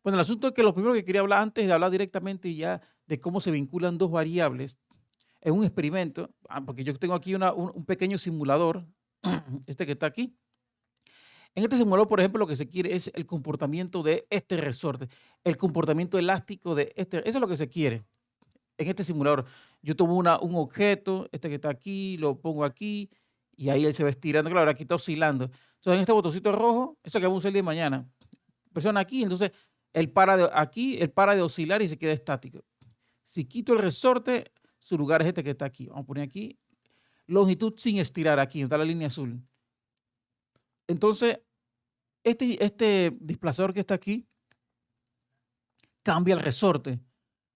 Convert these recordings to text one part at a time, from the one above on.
Bueno, el asunto es que lo primero que quería hablar antes de hablar directamente ya de cómo se vinculan dos variables en un experimento, porque yo tengo aquí un pequeño simulador, este que está aquí. En este simulador, por ejemplo, lo que se quiere es el comportamiento de este resorte, el comportamiento elástico de este, eso es lo que se quiere en este simulador. Yo tomo un objeto, este que está aquí, lo pongo aquí, y ahí él se va estirando, claro, aquí está oscilando. Entonces, en este botoncito rojo, eso que vamos a usar el día de mañana, presiona aquí, entonces él para de oscilar y se queda estático. Si quito el resorte, su lugar es este que está aquí. Vamos a poner aquí longitud sin estirar, aquí, donde está la línea azul. Entonces, este desplazador que está aquí cambia el resorte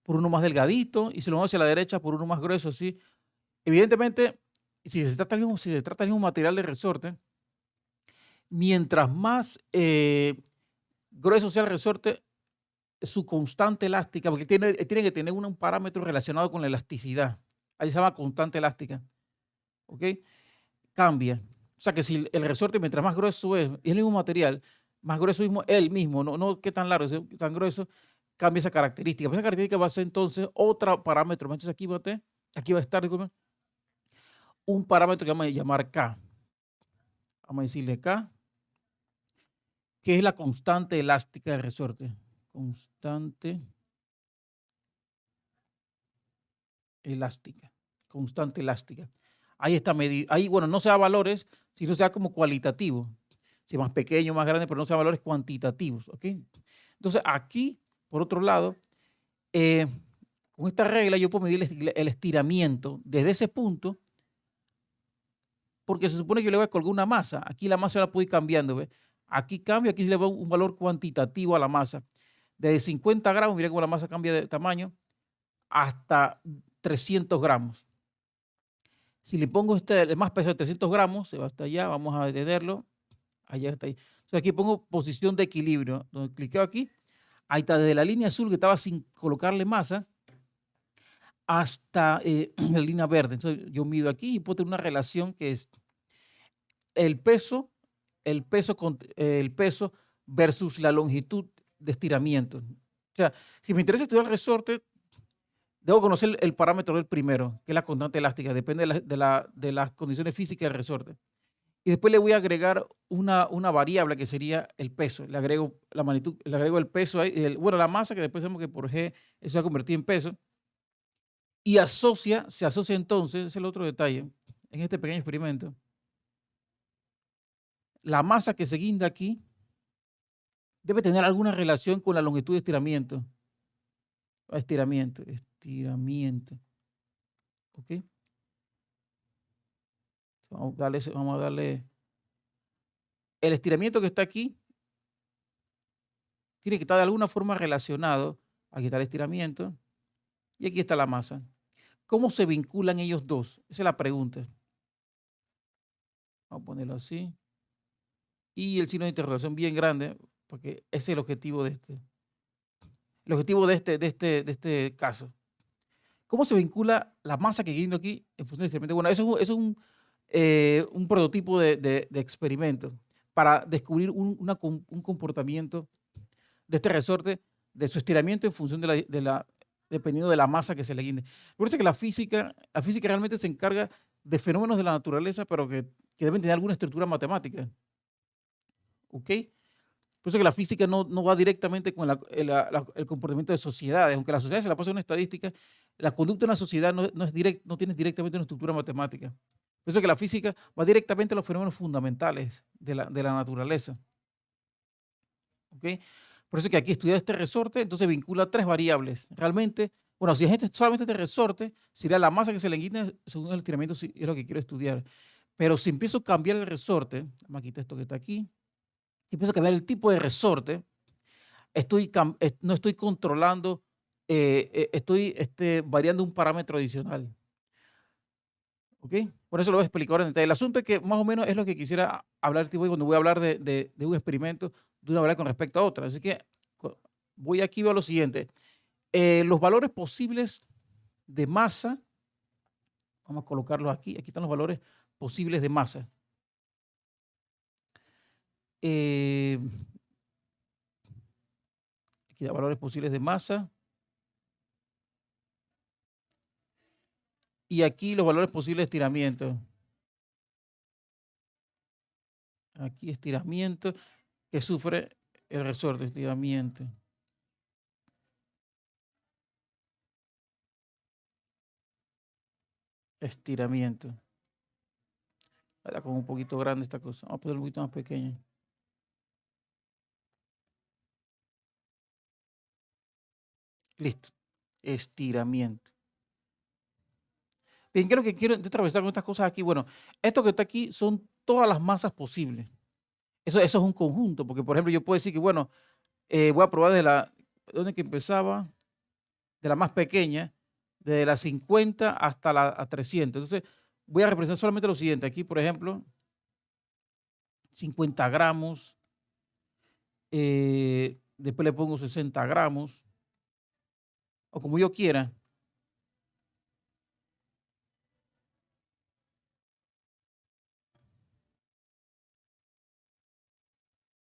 por uno más delgadito y se lo mueve hacia la derecha por uno más grueso, así. Evidentemente, si se trata del mismo material de resorte, mientras más grueso sea el resorte, su constante elástica, porque tiene que tener un parámetro relacionado con la elasticidad. Ahí se llama constante elástica, ¿ok? Cambia. O sea que si el resorte, mientras más grueso es, y es el mismo material, más grueso mismo, él mismo, no qué tan largo, qué tan grueso, cambia esa característica. Pues esa característica va a ser entonces otro parámetro. Entonces aquí va a estar, disculpe, un parámetro que vamos a llamar K. Vamos a decirle K, que es la constante elástica del resorte. Constante elástica. Constante elástica. Ahí está medido. Ahí, bueno, no sea valores, sino sea como cualitativo. Si más pequeño, más grande, pero no sea valores cuantitativos. ¿Ok? Entonces, aquí, por otro lado, eh, con esta regla yo puedo medir el estiramiento desde ese punto, porque se supone que yo le voy a colgar una masa. Aquí la masa la puedo ir cambiando. ¿Ve? Aquí cambia, aquí le voy un valor cuantitativo a la masa. Desde 50 gramos, mira cómo la masa cambia de tamaño, hasta 300 gramos. Si le pongo el más peso de 300 gramos, se va hasta allá, vamos a detenerlo, allá está ahí. Entonces aquí pongo posición de equilibrio, donde cliqueo aquí, ahí está, desde la línea azul que estaba sin colocarle masa, hasta la línea verde. Entonces yo mido aquí y puedo tener una relación que es el peso, el peso versus la longitud de estiramiento. O sea, si me interesa estudiar el resorte, debo conocer el parámetro del primero, que es la constante elástica, depende de las condiciones físicas del resorte. Y después le voy a agregar una variable que sería el peso. Le agrego la magnitud, le agrego el peso ahí, bueno, la masa, que después sabemos que por G eso se va a convertir en peso. Y se asocia entonces, ese es el otro detalle, en este pequeño experimento, la masa que se guinda aquí debe tener alguna relación con la longitud de estiramiento. Estiramiento. ¿Ok? Vamos a darle el estiramiento que está aquí tiene que estar de alguna forma relacionado. Aquí está el estiramiento y aquí está la masa. ¿Cómo se vinculan ellos dos? Esa es la pregunta. Vamos a ponerlo así. Y el signo de interrogación bien grande, porque ese es el objetivo de este. El objetivo de este caso. ¿Cómo se vincula la masa que guindo aquí en función del estiramiento? Bueno, eso es un prototipo de experimento para descubrir un comportamiento de este resorte, de su estiramiento en función dependiendo de la masa que se le guinde. Por eso que la física realmente se encarga de fenómenos de la naturaleza, pero que deben tener alguna estructura matemática, ¿ok? Por eso que la física no va directamente con el comportamiento de sociedades, aunque la sociedad se la pasa en una estadística, la conducta de una sociedad no tiene directamente una estructura matemática. Por eso que la física va directamente a los fenómenos fundamentales de la naturaleza, ¿ok? Por eso que aquí estudiar este resorte, entonces vincula tres variables. Realmente, bueno, si es solamente este resorte, sería la masa que se le guinda según el estiramiento, si es lo que quiero estudiar. Pero si empiezo a cambiar el resorte, vamos a quitar esto que está aquí, si empiezo a cambiar el tipo de resorte, no estoy controlando, estoy variando un parámetro adicional. ¿Ok? Por eso lo voy a explicar ahora en detalle. El asunto es que más o menos es lo que quisiera hablar tipo, cuando voy a hablar de un experimento de una manera con respecto a otra. Así que voy aquí a lo siguiente. Los valores posibles de masa, vamos a colocarlos aquí. Aquí están los valores posibles de masa. Aquí Aquí da valores posibles de masa. Y aquí los valores posibles de estiramiento. Aquí estiramiento que sufre el resorte, estiramiento. Estiramiento. Era como un poquito grande esta cosa. Vamos a poner un poquito más pequeña. Listo. Estiramiento. Bien, ¿qué es lo que quiero atravesar con estas cosas aquí? Bueno, esto que está aquí son todas las masas posibles. Eso es un conjunto, porque por ejemplo yo puedo decir que, bueno, voy a probar de la, ¿dónde que empezaba? De la más pequeña, desde la 50 hasta la a 300. Entonces, voy a representar solamente lo siguiente. Aquí, por ejemplo, 50 gramos, después le pongo 60 gramos, o como yo quiera.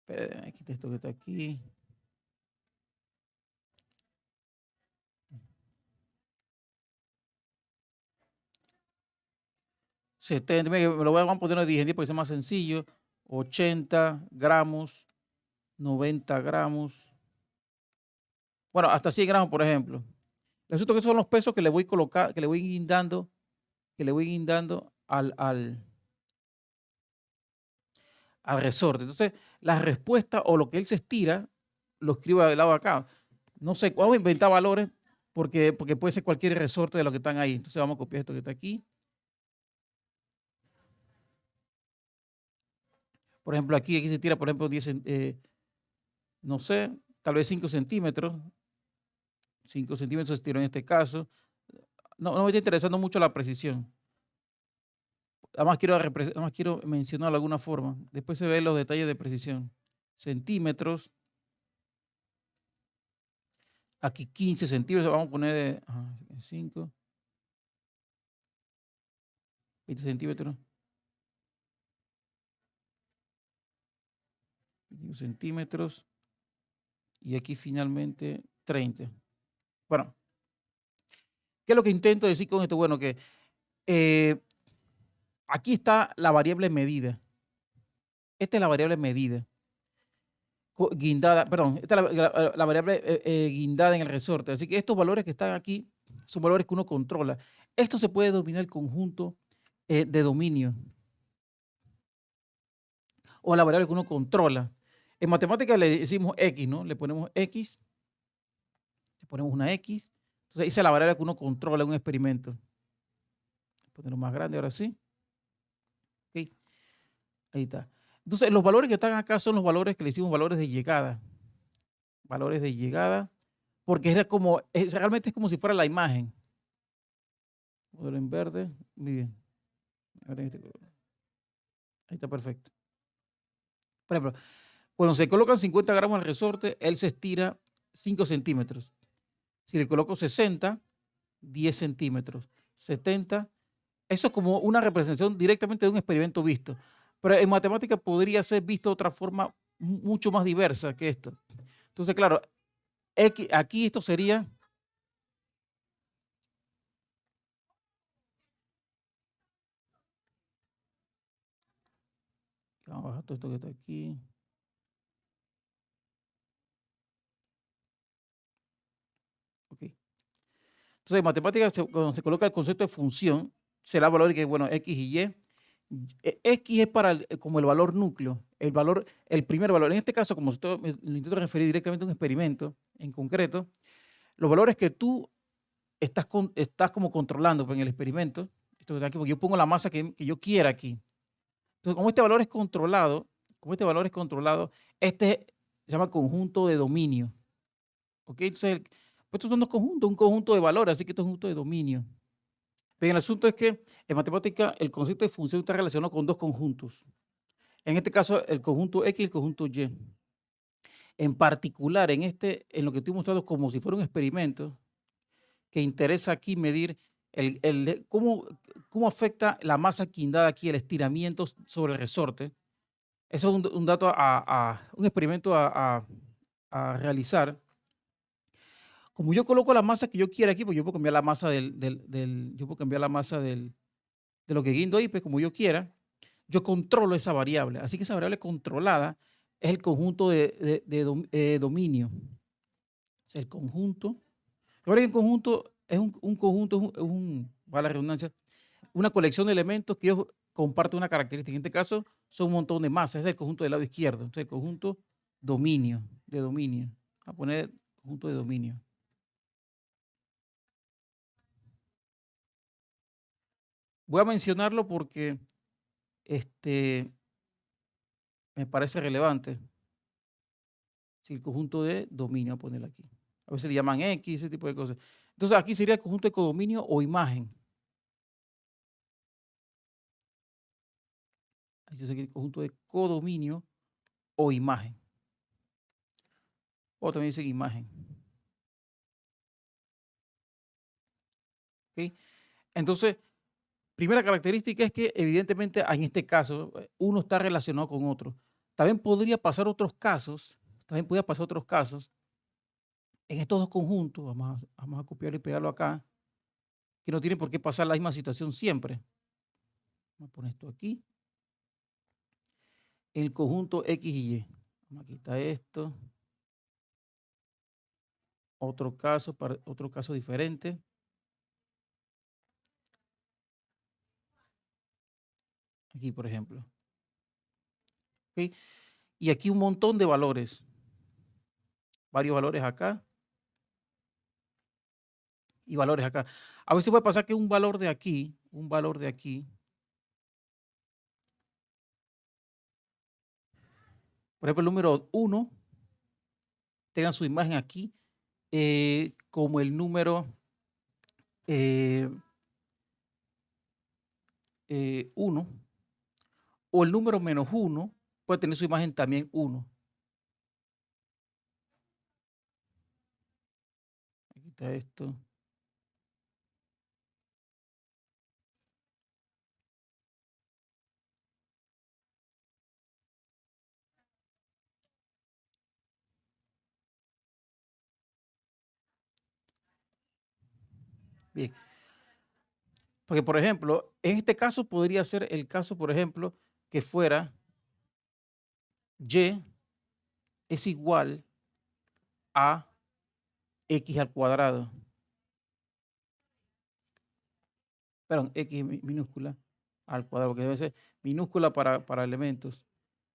Espera, aquí está esto que está aquí. Me lo voy a poner a 10 porque es más sencillo. 80 gramos, 90 gramos. Bueno, hasta 100 gramos, por ejemplo. Resulta que esos son los pesos que le voy a colocar, que le voy guindando, al resorte. Entonces, la respuesta o lo que él se estira, lo escribo del lado de acá. No sé, vamos a inventar valores porque puede ser cualquier resorte de lo que están ahí. Entonces, vamos a copiar esto que está aquí. Por ejemplo, aquí se tira, por ejemplo, 10, no sé, tal vez 5 centímetros. 5 centímetros se estiró en este caso. No me está interesando mucho la precisión. Además quiero mencionar de alguna forma. Después se ven los detalles de precisión. Centímetros. Aquí 15 centímetros. Vamos a poner 5, 20 centímetros. 20 centímetros. Y aquí finalmente 30. Bueno, ¿qué es lo que intento decir con esto? Bueno, que aquí está la variable medida. Esta es la variable medida. Guindada, perdón, esta es la variable guindada en el resorte. Así que estos valores que están aquí son valores que uno controla. Esto se puede denominar el conjunto de dominio o la variable que uno controla. En matemáticas le decimos X, ¿no? Le ponemos X, le ponemos una X. Entonces, esa es la variable que uno controla en un experimento. Voy a ponerlo más grande ahora sí. Ok, ahí está. Entonces, los valores que están acá son los valores que le decimos valores de llegada. Valores de llegada, porque realmente es como si fuera la imagen. Modelo en verde, muy bien. Ahí está perfecto. Por ejemplo, cuando se colocan 50 gramos al resorte, él se estira 5 centímetros. Si le coloco 60, 10 centímetros. 70, eso es como una representación directamente de un experimento visto. Pero en matemática podría ser visto de otra forma mucho más diversa que esto. Entonces, claro, aquí esto sería. Vamos a bajar todo esto que está aquí. Ok. Entonces, en matemáticas, cuando se coloca el concepto de función, se da valor que, bueno, X y Y. X es para como el valor núcleo, el primer valor. En este caso, como lo intento referir directamente a un experimento en concreto, los valores que tú estás como controlando en el experimento, esto de aquí, porque yo pongo la masa que yo quiera aquí. Entonces, como este valor es controlado, este se llama conjunto de dominio. ¿Ok? Entonces, pues estos son dos conjuntos, un conjunto de valores, así que esto es un conjunto de dominio. Bien, el asunto es que en matemática el concepto de función está relacionado con dos conjuntos. En este caso, el conjunto X y el conjunto Y. En particular, en lo que estoy mostrando como si fuera un experimento, que interesa aquí medir cómo afecta la masa guindada aquí, el estiramiento sobre el resorte. Eso es un dato un experimento a realizar. Como yo coloco la masa que yo quiera aquí, pues yo puedo cambiar la masa yo puedo cambiar la masa de lo que guindo ahí, pues como yo quiera, yo controlo esa variable. Así que esa variable controlada es el conjunto de dominio. O sea, el conjunto. Ahora el conjunto es un conjunto, va la redundancia, una colección de elementos que ellos comparten una característica. En este caso, son un montón de masas. Es el conjunto del lado izquierdo. Entonces, el conjunto dominio, de dominio. A poner conjunto de dominio. Voy a mencionarlo porque me parece relevante. Si el conjunto de dominio, voy a ponerlo aquí. A veces le llaman X, ese tipo de cosas. Entonces, aquí sería el conjunto de codominio o imagen. Aquí sería el conjunto de codominio o imagen. O también dicen imagen. ¿Ok? Entonces, primera característica es que evidentemente en este caso uno está relacionado con otro. También podría pasar otros casos, en estos dos conjuntos, vamos a copiarlo y pegarlo acá, que no tienen por qué pasar la misma situación siempre. Vamos a poner esto aquí. El conjunto X y Y. Vamos a quitar esto. Otro caso diferente. Aquí, por ejemplo. ¿Ok? Y aquí un montón de valores. Varios valores acá. Y valores acá. A veces puede pasar que un valor de aquí, por ejemplo, el número 1, tengan su imagen aquí, como el número 1, o el número -1 puede tener su imagen también 1. Aquí está esto. Bien. Porque, por ejemplo, en este caso podría ser el caso, por ejemplo, que fuera Y es igual a X al cuadrado. Perdón, X minúscula al cuadrado, porque debe ser minúscula para elementos.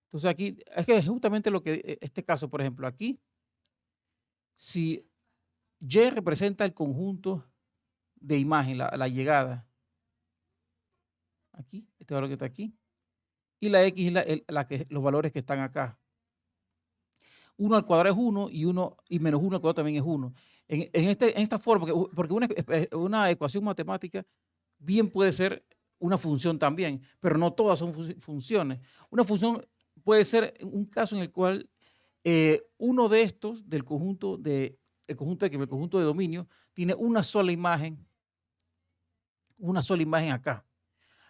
Entonces aquí, es que es justamente lo que, este caso, por ejemplo, aquí, si Y representa el conjunto de imagen, la llegada, aquí, este valor que está aquí, y la X es los valores que están acá. 1 al cuadrado es 1 y menos 1 al cuadrado también es 1. En esta forma, porque una ecuación matemática bien puede ser una función también, pero no todas son funciones. Una función puede ser un caso en el cual uno de estos, el conjunto de dominio, tiene una sola imagen acá.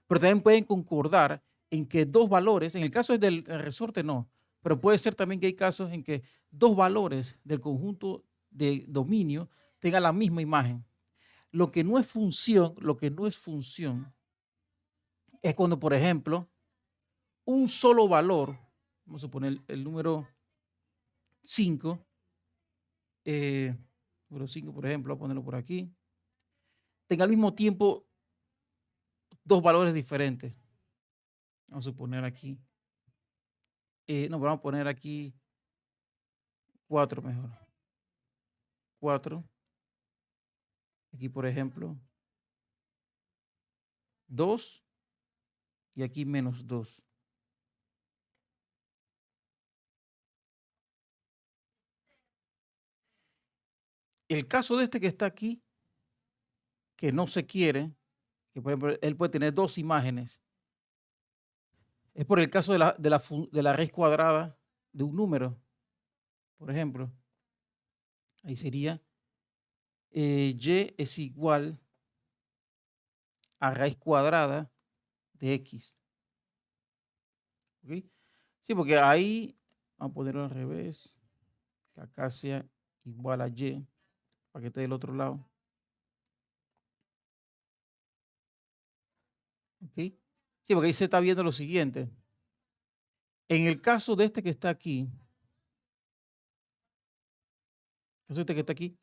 Pero también pueden concordar en que dos valores, en el caso del resorte no, pero puede ser también que hay casos en que dos valores del conjunto de dominio tengan la misma imagen. Lo que no es función es cuando, por ejemplo, un solo valor, vamos a poner el número 5, número 5, por ejemplo, voy a ponerlo por aquí, tenga al mismo tiempo dos valores diferentes. Vamos a poner aquí, no, vamos a poner aquí 4 mejor. 4. Aquí, por ejemplo, 2 y aquí -2. El caso de este que está aquí, que no se quiere, que por ejemplo, él puede tener dos imágenes, es por el caso de la raíz cuadrada de un número, por ejemplo. Ahí sería y es igual a raíz cuadrada de x. ¿Ok? Sí, porque ahí, vamos a ponerlo al revés, que acá sea igual a y. para que esté del otro lado. ¿Ok? Sí, porque ahí se está viendo lo siguiente. En el caso de este que está aquí, caso de este que está aquí,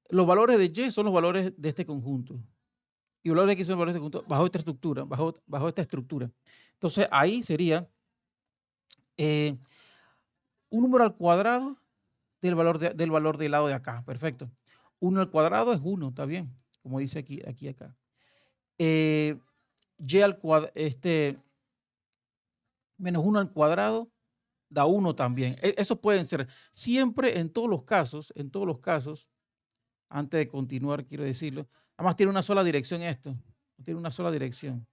los valores de Y son los valores de este conjunto. Y los valores de X son los valores de este conjunto bajo esta estructura, bajo esta estructura. Entonces ahí sería eh, un número al cuadrado del valor del lado de acá. Perfecto. 1 al cuadrado es 1, está bien. Como dice aquí, acá. Y al cuadrado, menos 1 al cuadrado da 1 también. Eso pueden ser siempre en todos los casos, antes de continuar, quiero decirlo, nada más tiene una sola dirección esto, tiene una sola dirección.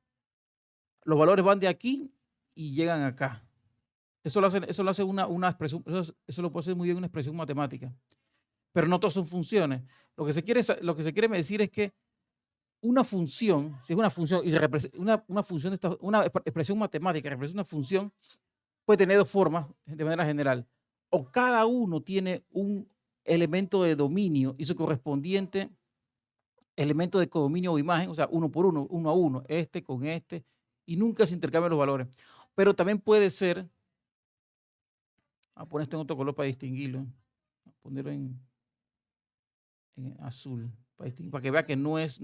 Los valores van de aquí y llegan acá. Eso lo hace una expresión, eso lo puede hacer muy bien una expresión matemática, pero no todas son funciones. Lo que se quiere decir es que una función, si es una función y una función, una expresión matemática que representa una función, puede tener dos formas de manera general. O cada uno tiene un elemento de dominio y su correspondiente elemento de codominio o imagen, o sea, uno por uno, uno a uno, este con este, y nunca se intercambian los valores. Pero también puede ser, a poner esto en otro color para distinguirlo, a ponerlo en azul, para que vea que él no es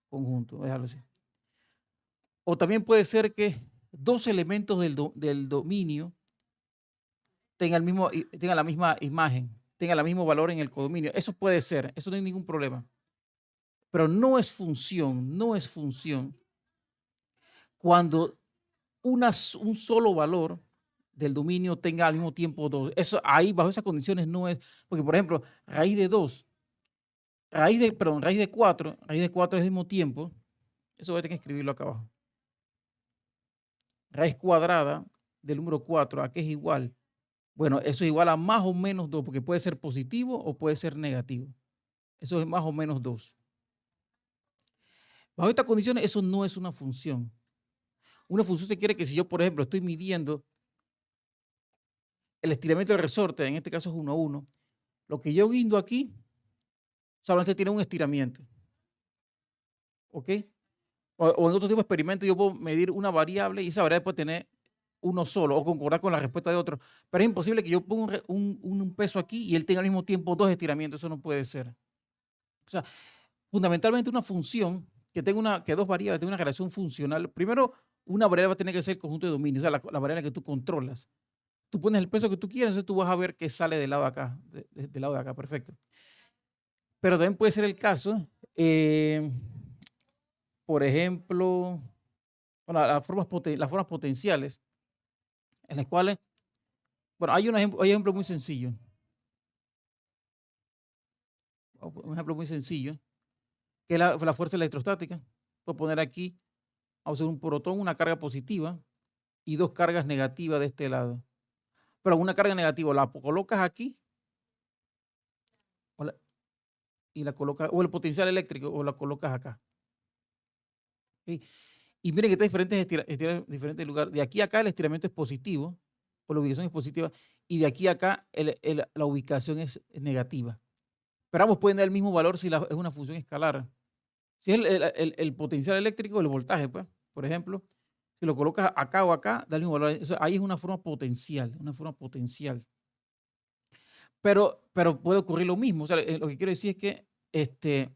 conjunto, déjalo así. O también puede ser que dos elementos del dominio tengan la misma imagen, tengan el mismo valor en el codominio. Eso puede ser, eso no hay ningún problema. Pero no es función cuando un solo valor del dominio tenga al mismo tiempo dos. Eso ahí, bajo esas condiciones, no es. Porque, por ejemplo, raíz de 2, raíz de 4 es al mismo tiempo. Eso voy a tener que escribirlo acá abajo. Raíz cuadrada del número 4, ¿a qué es igual? Bueno, eso es igual a más o menos 2, porque puede ser positivo o puede ser negativo. Eso es más o menos 2. Bajo estas condiciones, eso no es una función. Una función se quiere que si yo, por ejemplo, estoy midiendo el estiramiento del resorte, en este caso es 1 a 1, lo que yo guindo aquí solamente tiene un estiramiento. ¿Ok? O en otro tipo de experimento yo puedo medir una variable y esa variable puede tener uno solo o concordar con la respuesta de otro. Pero es imposible que yo ponga un peso aquí y él tenga al mismo tiempo dos estiramientos. Eso no puede ser. O sea, fundamentalmente una función que dos variables tengan una relación funcional. Primero, una variable va a tener que ser el conjunto de dominio, o sea, la variable que tú controlas. Tú pones el peso que tú quieras, entonces tú vas a ver que sale del lado de acá, del lado de acá, perfecto. Pero también puede ser el caso, por ejemplo, bueno, las formas potenciales, en las cuales, bueno, hay ejemplo muy sencillo. Un ejemplo muy sencillo, que es la fuerza electrostática. Puedo poner aquí, vamos a usar un protón, una carga positiva y dos cargas negativas de este lado. Pero una carga negativa la colocas aquí o y la colocas, o el potencial eléctrico, o la colocas acá. ¿Sí? Y miren que está diferentes lugares. De aquí a acá el estiramiento es positivo, o la ubicación es positiva, y de aquí a acá la ubicación es negativa. Pero ambos pueden dar el mismo valor si es una función escalar. Si es el potencial eléctrico, el voltaje, pues, por ejemplo, si lo colocas acá o acá, da el mismo valor. Ahí es una forma potencial, una forma potencial. Pero puede ocurrir lo mismo. O sea, lo que quiero decir es que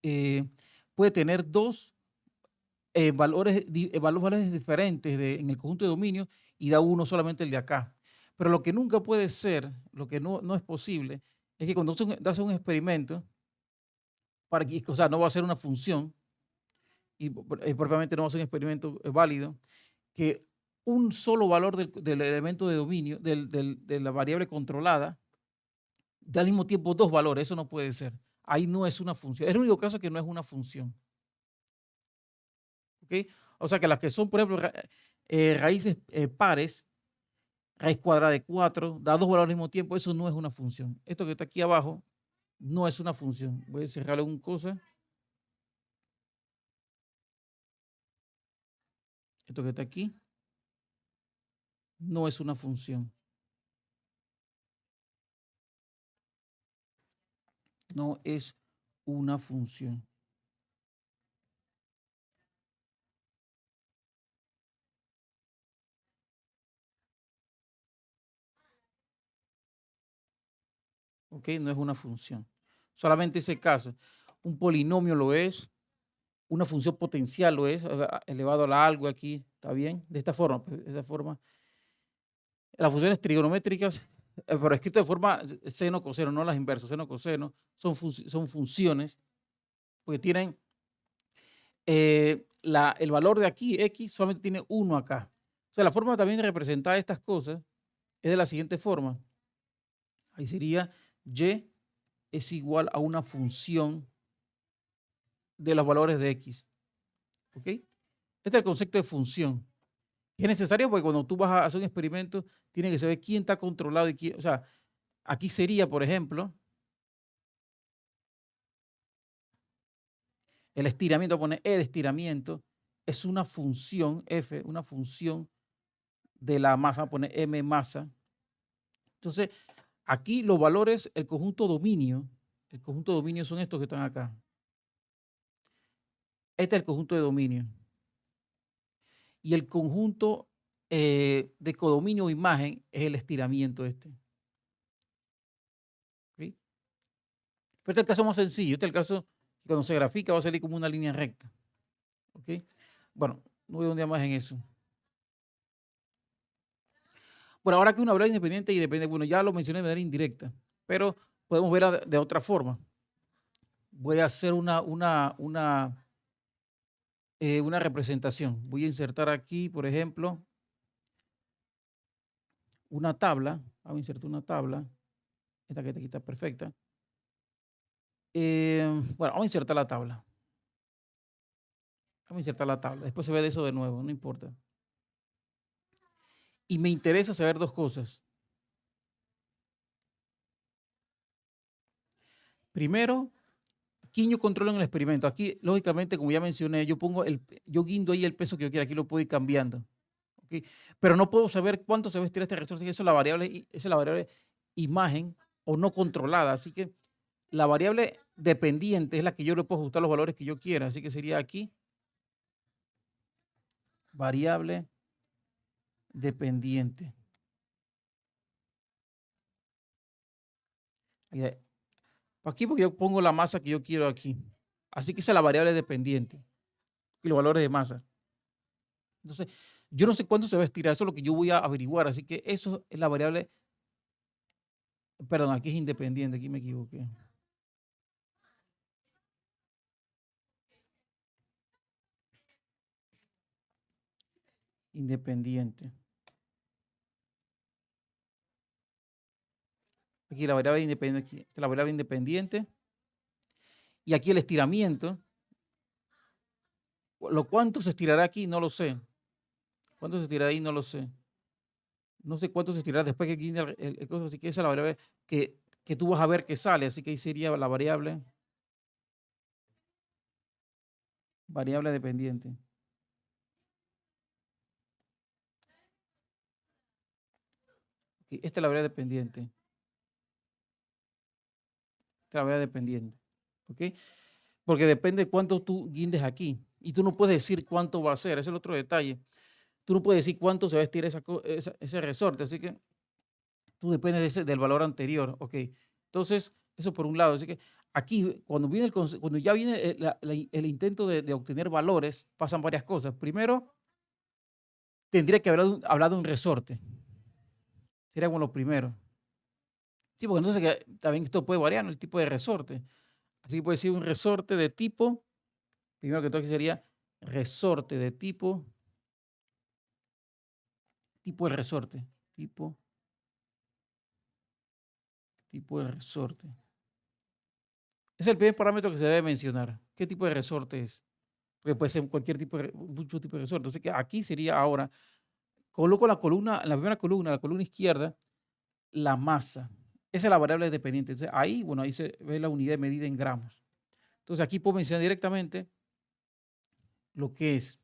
eh, puede tener dos valores diferentes en el conjunto de dominio y da uno solamente el de acá. Pero lo que nunca puede ser, lo que no es posible, es que cuando haces un experimento, o sea, no va a ser una función y propiamente no va a ser un experimento válido, que un solo valor del elemento de dominio, de la variable controlada, da al mismo tiempo dos valores. Eso no puede ser. Ahí no es una función. Es el único caso que no es una función. ¿Ok? O sea que las que son, por ejemplo, raíces pares, raíz cuadrada de 4 da dos valores al mismo tiempo, eso no es una función. Esto que está aquí abajo no es una función. Voy a cerrarle una cosa. Esto que está aquí no es una función. No es una función. ¿Ok? No es una función. Solamente ese caso. Un polinomio lo es, una función potencial lo es, elevado a la algo aquí, ¿está bien? De esta forma, pues, de esta forma. Las funciones trigonométricas, pero escrito de forma seno, coseno, no las inversas, seno, coseno, son funciones, porque tienen el valor de aquí, x, solamente tiene 1 acá. O sea, la forma también de representar estas cosas es de la siguiente forma. Ahí sería y es igual a una función de los valores de x. ¿Ok? Este es el concepto de función. Es necesario porque cuando tú vas a hacer un experimento, tienes que saber quién está controlado y quién. O sea, aquí sería, por ejemplo, el estiramiento, pone E de estiramiento, es una función, F, una función de la masa, pone M masa. Entonces, aquí los valores, el conjunto dominio son estos que están acá. Este es el conjunto de dominio. Y el conjunto de codominio o imagen es el estiramiento este. ¿Sí? Pero este es el caso más sencillo. Este es el caso que cuando se grafica va a salir como una línea recta. ¿Ok? Bueno, no voy a dónde más en eso. Bueno, ahora que una variable independiente y depende, bueno, ya lo mencioné de manera indirecta, pero podemos verla de otra forma. Voy a hacer una representación. Voy a insertar aquí, por ejemplo, una tabla. Vamos a insertar una tabla. Esta que aquí está perfecta. Bueno, vamos a insertar la tabla. Vamos a insertar la tabla. Después se ve de eso de nuevo, no importa. Y me interesa saber dos cosas. Primero, ¿quién yo controlo en el experimento? Aquí, lógicamente, como ya mencioné, yo guindo ahí el peso que yo quiera. Aquí lo puedo ir cambiando. ¿Ok? Pero no puedo saber cuánto se va a estirar este resorte. Esa es la variable imagen o no controlada. Así que la variable dependiente es la que yo le puedo ajustar los valores que yo quiera. Así que sería aquí variable dependiente. Aquí porque yo pongo la masa que yo quiero aquí. Así que esa es la variable dependiente y los valores de masa. Entonces, yo no sé cuánto se va a estirar. Eso es lo que yo voy a averiguar. Así que eso es la variable. Perdón, aquí es independiente. Aquí me equivoqué. Independiente. Aquí la variable independiente, aquí, la variable independiente. Y aquí el estiramiento. Lo cuánto se estirará aquí, no lo sé. ¿Cuánto se estirará ahí? No lo sé. No sé cuánto se estirará después que guinde el coso. Así que esa es la variable que tú vas a ver que sale. Así que ahí sería la variable dependiente. Esta es la variable dependiente. Esta es la variable dependiente. ¿Ok? Porque depende de cuánto tú guindes aquí. Y tú no puedes decir cuánto va a ser. Ese es el otro detalle. Tú no puedes decir cuánto se va a estirar ese resorte. Así que tú dependes del valor anterior. ¿Ok? Entonces, eso por un lado. Así que aquí, cuando ya viene el intento de obtener valores, pasan varias cosas. Primero, tendría que haber hablado de un resorte. Sería como lo primero. Sí, porque entonces también esto puede variar, ¿no? El tipo de resorte. Así que puede ser un resorte de tipo, primero que todo aquí sería resorte de tipo de resorte, tipo de resorte. Ese es el primer parámetro que se debe mencionar. ¿Qué tipo de resorte es? Porque puede ser cualquier mucho tipo de resorte. Así que aquí sería ahora, coloco la columna, en la primera columna, la columna izquierda, la masa. Esa es la variable dependiente. Entonces ahí, bueno, ahí se ve la unidad de medida en gramos. Entonces aquí puedo mencionar directamente lo que es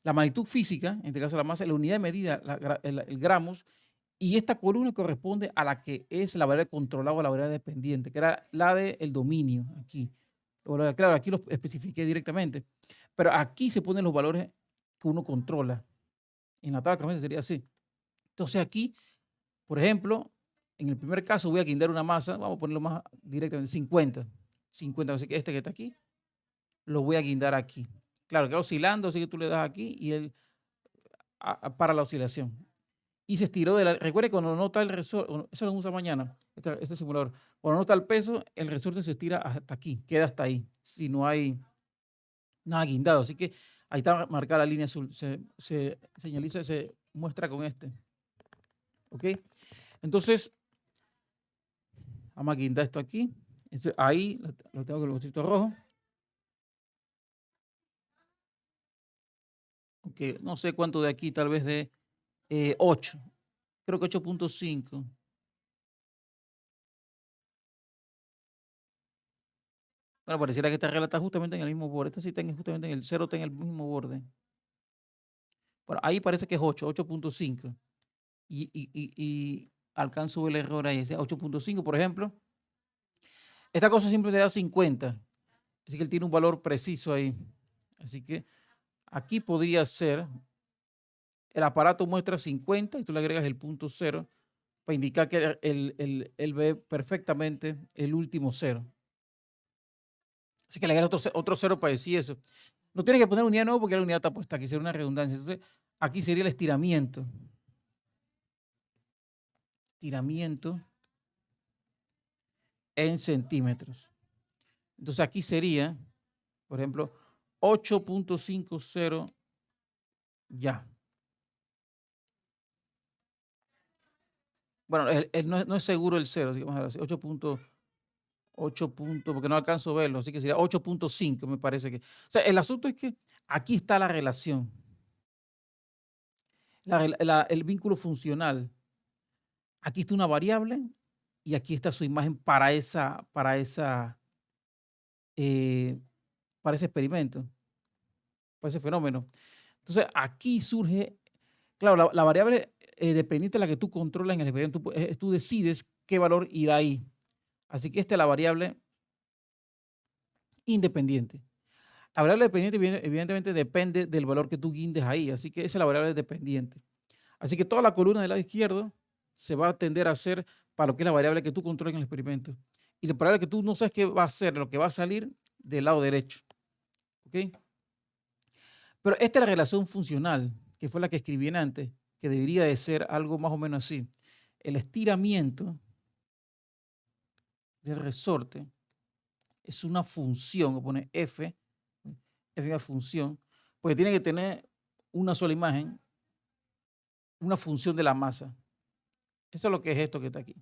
la magnitud física, en este caso la masa, la unidad de medida, el gramos, Y esta columna corresponde a la que es la variable controlada o la variable dependiente, que era la del dominio aquí. Claro, aquí lo especifiqué directamente, pero aquí se ponen los valores que uno controla. En la tabla correspondiente sería así. Entonces aquí, por ejemplo, en el primer caso voy a guindar una masa, vamos a ponerlo más directamente, 50. 50, así que este que está aquí, lo voy a guindar aquí. Claro, queda oscilando, así que tú le das aquí y él para la oscilación. Y se estiró de la. Recuerde cuando no está el resorte, eso lo usa mañana, este simulador. Cuando no está el peso, el resorte se estira hasta aquí, queda hasta ahí, si no hay nada guindado. Así que ahí está marcada la línea azul, se señaliza, se muestra con este. ¿Ok? Entonces, vamos a guindar esto aquí. Ahí lo tengo con el botito rojo. Ok, no sé cuánto de aquí, tal vez de 8. Creo que 8.5. Bueno, pareciera que esta regla está justamente en el mismo borde. Esta sí está justamente en el 0, está en el mismo borde. Bueno, ahí parece que es 8, 8.5. Y alcanzo el error ahí, ese 8.5, por ejemplo. Esta cosa siempre le da 50. Así que él tiene un valor preciso ahí. Así que aquí podría ser, el aparato muestra 50 y tú le agregas el punto 0 para indicar que él ve perfectamente el último 0. Así que le agrega otro 0 para decir eso. No tiene que poner unidad nueva porque la unidad está puesta aquí, sería una redundancia. Entonces, aquí sería el estiramiento. Estiramiento en centímetros. Entonces, aquí sería, por ejemplo, 8.50 ya. Bueno, no es seguro el 0, así que vamos a ver, 8.8, porque no alcanzo a verlo, así que sería 8.5, me parece que. O sea, el asunto es que aquí está la relación, el vínculo funcional. Aquí está una variable y aquí está su imagen eh, para ese experimento, para ese fenómeno. Entonces, aquí surge, claro, la variable dependiente de la que tú controlas en el expediente, tú decides qué valor irá ahí. Así que esta es la variable independiente. La variable dependiente evidentemente depende del valor que tú guindes ahí, así que esa es la variable dependiente. Así que toda la columna del lado izquierdo se va a tender a hacer para lo que es la variable que tú controlas en el experimento. Y la variable que tú no sabes qué va a ser, lo que va a salir del lado derecho. ¿Ok? Pero esta es la relación funcional, que fue la que escribí antes, que debería de ser algo más o menos así. El estiramiento del resorte es una función, pone F es una función, porque tiene que tener una sola imagen, una función de la masa. Eso es lo que es esto que está aquí.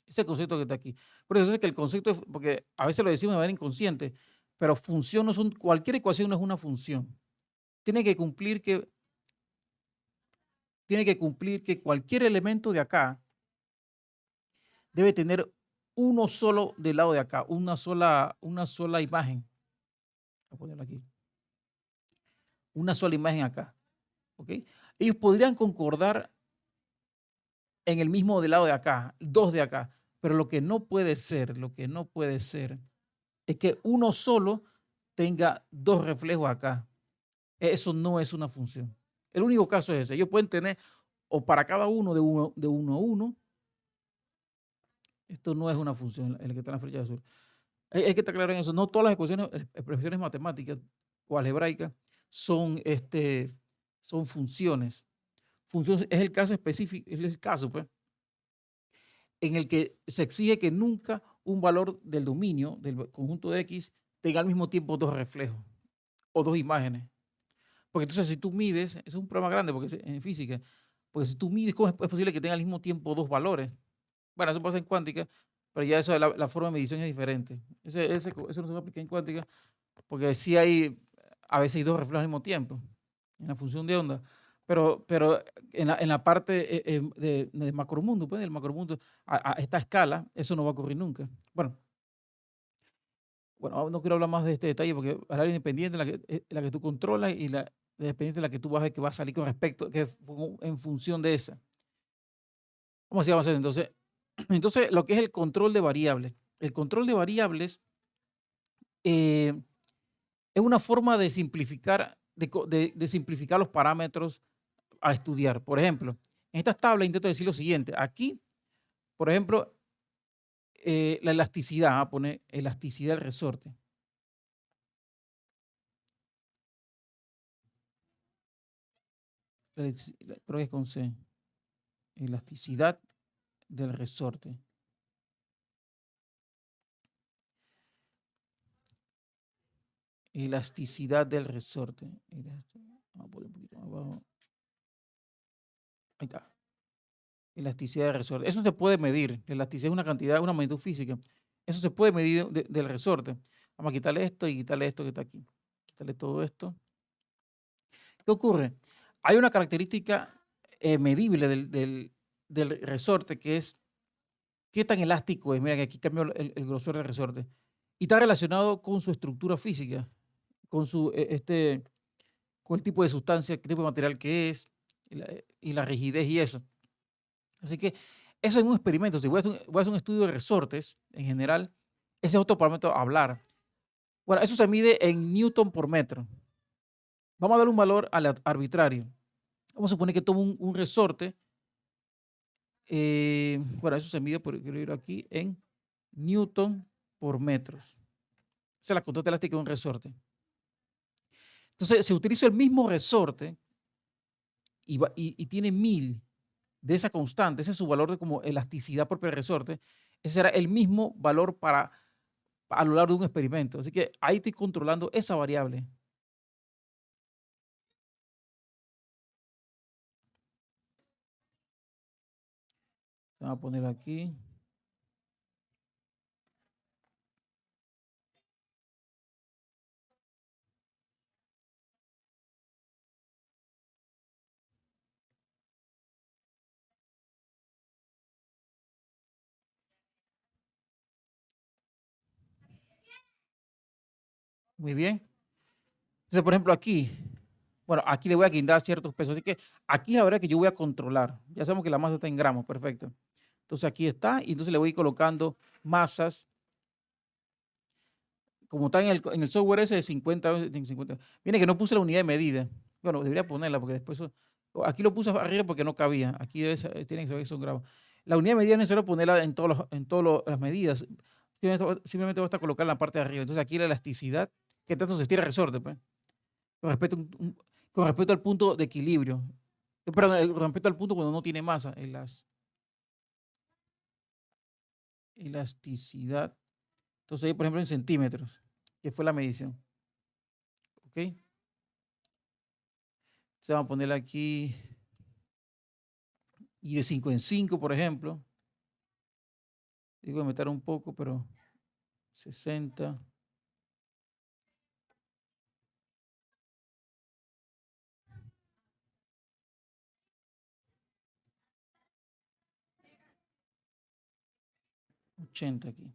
Ese concepto que está aquí. Por eso es que el concepto, porque a veces lo decimos de manera inconsciente, pero función no son, cualquier ecuación no es una función. Tiene que cumplir que, tiene que cumplir que cualquier elemento de acá debe tener uno solo del lado de acá, una sola imagen. Voy a ponerlo aquí. Una sola imagen acá. ¿Ok? Ellos podrían concordar en el mismo del lado de acá, dos de acá, pero lo que no puede ser es que uno solo tenga dos reflejos acá. Eso no es una función. El único caso es ese. Ellos pueden tener, o para cada uno de uno a uno, esto no es una función, el que está en la flecha azul. Hay que estar claro en eso. No todas las ecuaciones, expresiones matemáticas o algebraicas son funciones. Función es el caso específico, es el caso, pues, en el que se exige que nunca un valor del dominio del conjunto de X tenga al mismo tiempo dos reflejos o dos imágenes. Porque entonces si tú mides, eso es un problema grande porque en física, porque si tú mides, ¿cómo es posible que tenga al mismo tiempo dos valores? Bueno, eso pasa en cuántica, pero ya eso, la forma de medición es diferente. Eso no se va a aplicar en cuántica, porque sí a veces hay dos reflejos al mismo tiempo, en la función de onda. Pero en la parte de macromundo, pues, del macromundo, a esta escala, eso no va a ocurrir nunca. Bueno, bueno, no quiero hablar más de este detalle porque variable independiente la que tú controlas y la dependiente la que tú vas a ver que va a salir con respecto, que en función de esa. ¿Cómo así vamos a hacer? Entonces, lo que es el control de variables. El control de variables eh, es una forma de simplificar, de simplificar los parámetros a estudiar. Por ejemplo, en estas tablas intento decir lo siguiente. Aquí, por ejemplo, la elasticidad, a poner elasticidad del resorte. Creo que es con C. Elasticidad del resorte. Elasticidad del resorte. Vamos a poner un poquito más abajo. Ahí está. Elasticidad del resorte. Eso se puede medir. La elasticidad es una cantidad, una magnitud física. Eso se puede medir del resorte. Vamos a quitarle esto y quitarle esto que está aquí. Quitarle todo esto. ¿Qué ocurre? Hay una característica medible del resorte que es qué tan elástico es. Mira que aquí cambio el grosor del resorte. Y está relacionado con su estructura física, con con el tipo de sustancia, qué tipo de material que es y la rigidez y eso. Así que eso es un experimento. Si voy a hacer un estudio de resortes en general, ese es otro parámetro a hablar. Bueno, eso se mide en newton por metro. Vamos a darle un valor arbitrario. Vamos a suponer que tomo un resorte. Bueno, eso se mide, quiero ir aquí, en newton por metros. Esa es la constante elástica de un resorte. Entonces, si utilizo el mismo resorte y tiene 1000 de esa constante, ese es su valor de como elasticidad propia del resorte, ese será el mismo valor a lo largo de un experimento. Así que ahí estoy controlando esa variable. Vamos a poner aquí. Muy bien. Entonces, por ejemplo, aquí, bueno, aquí le voy a guindar ciertos pesos. Así que aquí es la verdad que yo voy a controlar. Ya sabemos que la masa está en gramos, perfecto. Entonces aquí está, y entonces le voy colocando masas, como está en el software ese de 50, Viene que no puse la unidad de medida. Bueno, debería ponerla porque después aquí lo puse arriba porque no cabía. Aquí tiene que saber que son gramos. La unidad de medida no es necesario ponerla en todas las medidas. Simplemente basta colocarla en la parte de arriba. Entonces aquí la elasticidad, que tanto se estira el resorte, pues, con respecto, con respecto al punto de equilibrio. Perdón, con respecto al punto cuando no tiene masa. Elasticidad. Entonces ahí, por ejemplo, en centímetros, que fue la medición. ¿Ok? Entonces vamos a ponerle aquí, y de 5 en 5, por ejemplo. Digo, aumentar un poco, pero 60. $80 aquí.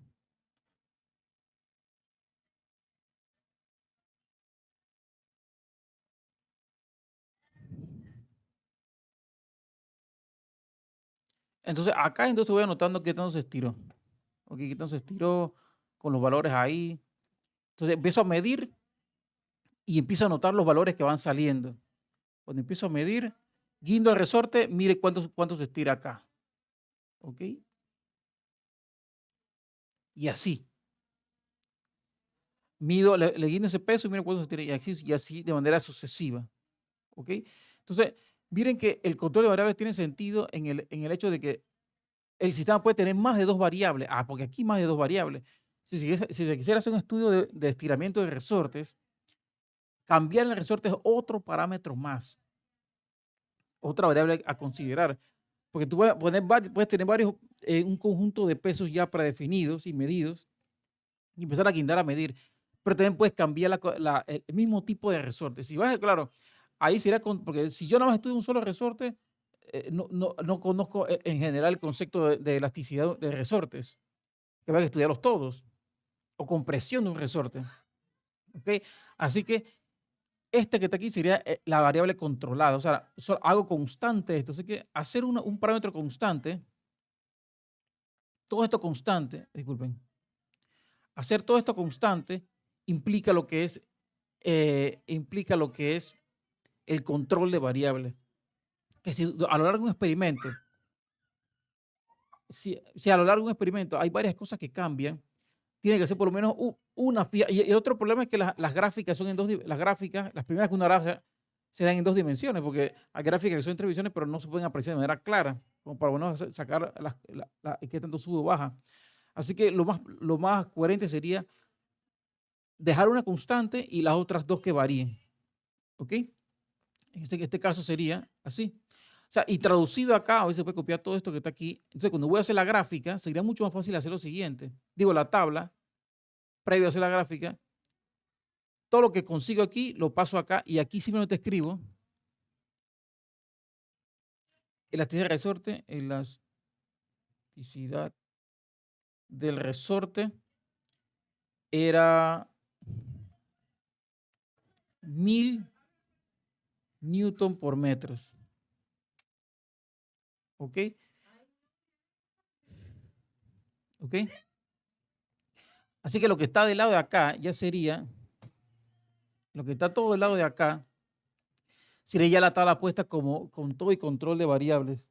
Entonces, acá entonces voy anotando qué tanto se estiró. Ok, qué tanto se estiró con los valores ahí. Entonces empiezo a medir y empiezo a anotar los valores que van saliendo. Cuando empiezo a medir, guindo el resorte, mire cuánto se estira acá. ¿Ok? Y así. Mido, le guindo ese peso y miro cuánto se estira. Y así de manera sucesiva. ¿Ok? Entonces, miren que el control de variables tiene sentido en el hecho de que el sistema puede tener más de 2 variables. Porque aquí más de 2 variables. Si se quisiera hacer un estudio de estiramiento de resortes, cambiar el resorte es otro parámetro más, otra variable a considerar. Porque tú puedes tener un conjunto de pesos ya predefinidos y medidos y empezar a guindar a medir. Pero también puedes cambiar el mismo tipo de resorte. Si vas, claro, ahí sería, porque si yo nada más estudio un solo resorte, no conozco en general el concepto de elasticidad de resortes, que van a estudiarlos todos. o compresión de un resorte. ¿Ok? Así que este que está aquí sería la variable controlada. O sea, hago constante esto. Así que hacer un parámetro constante, todo esto constante, disculpen, hacer todo esto constante implica implica lo que es el control de variables. Que si a lo largo de un experimento, si a lo largo de un experimento hay varias cosas que cambian, tiene que ser por lo menos una fija. Y el otro problema es que las gráficas son en las gráficas, las primeras que uno hará se dan en dos dimensiones, porque hay gráficas que son en tres dimensiones, pero no se pueden apreciar de manera clara, como para bueno, sacar qué tanto sube o baja. Así que lo más coherente sería dejar una constante y las otras dos que varíen. ¿Ok? En este caso sería así. O sea, y traducido acá, a veces se puede copiar todo esto que está aquí. Entonces, cuando voy a hacer la gráfica, sería mucho más fácil hacer lo siguiente. Digo, la tabla, previo a hacer la gráfica, todo lo que consigo aquí lo paso acá y aquí simplemente escribo elasticidad del resorte, elasticidad del resorte era 1000 newton por metros. ¿Ok? ¿Ok? Así que lo que está del lado de acá ya sería, lo que está todo del lado de acá, sería ya la tabla puesta como con todo y control de variables.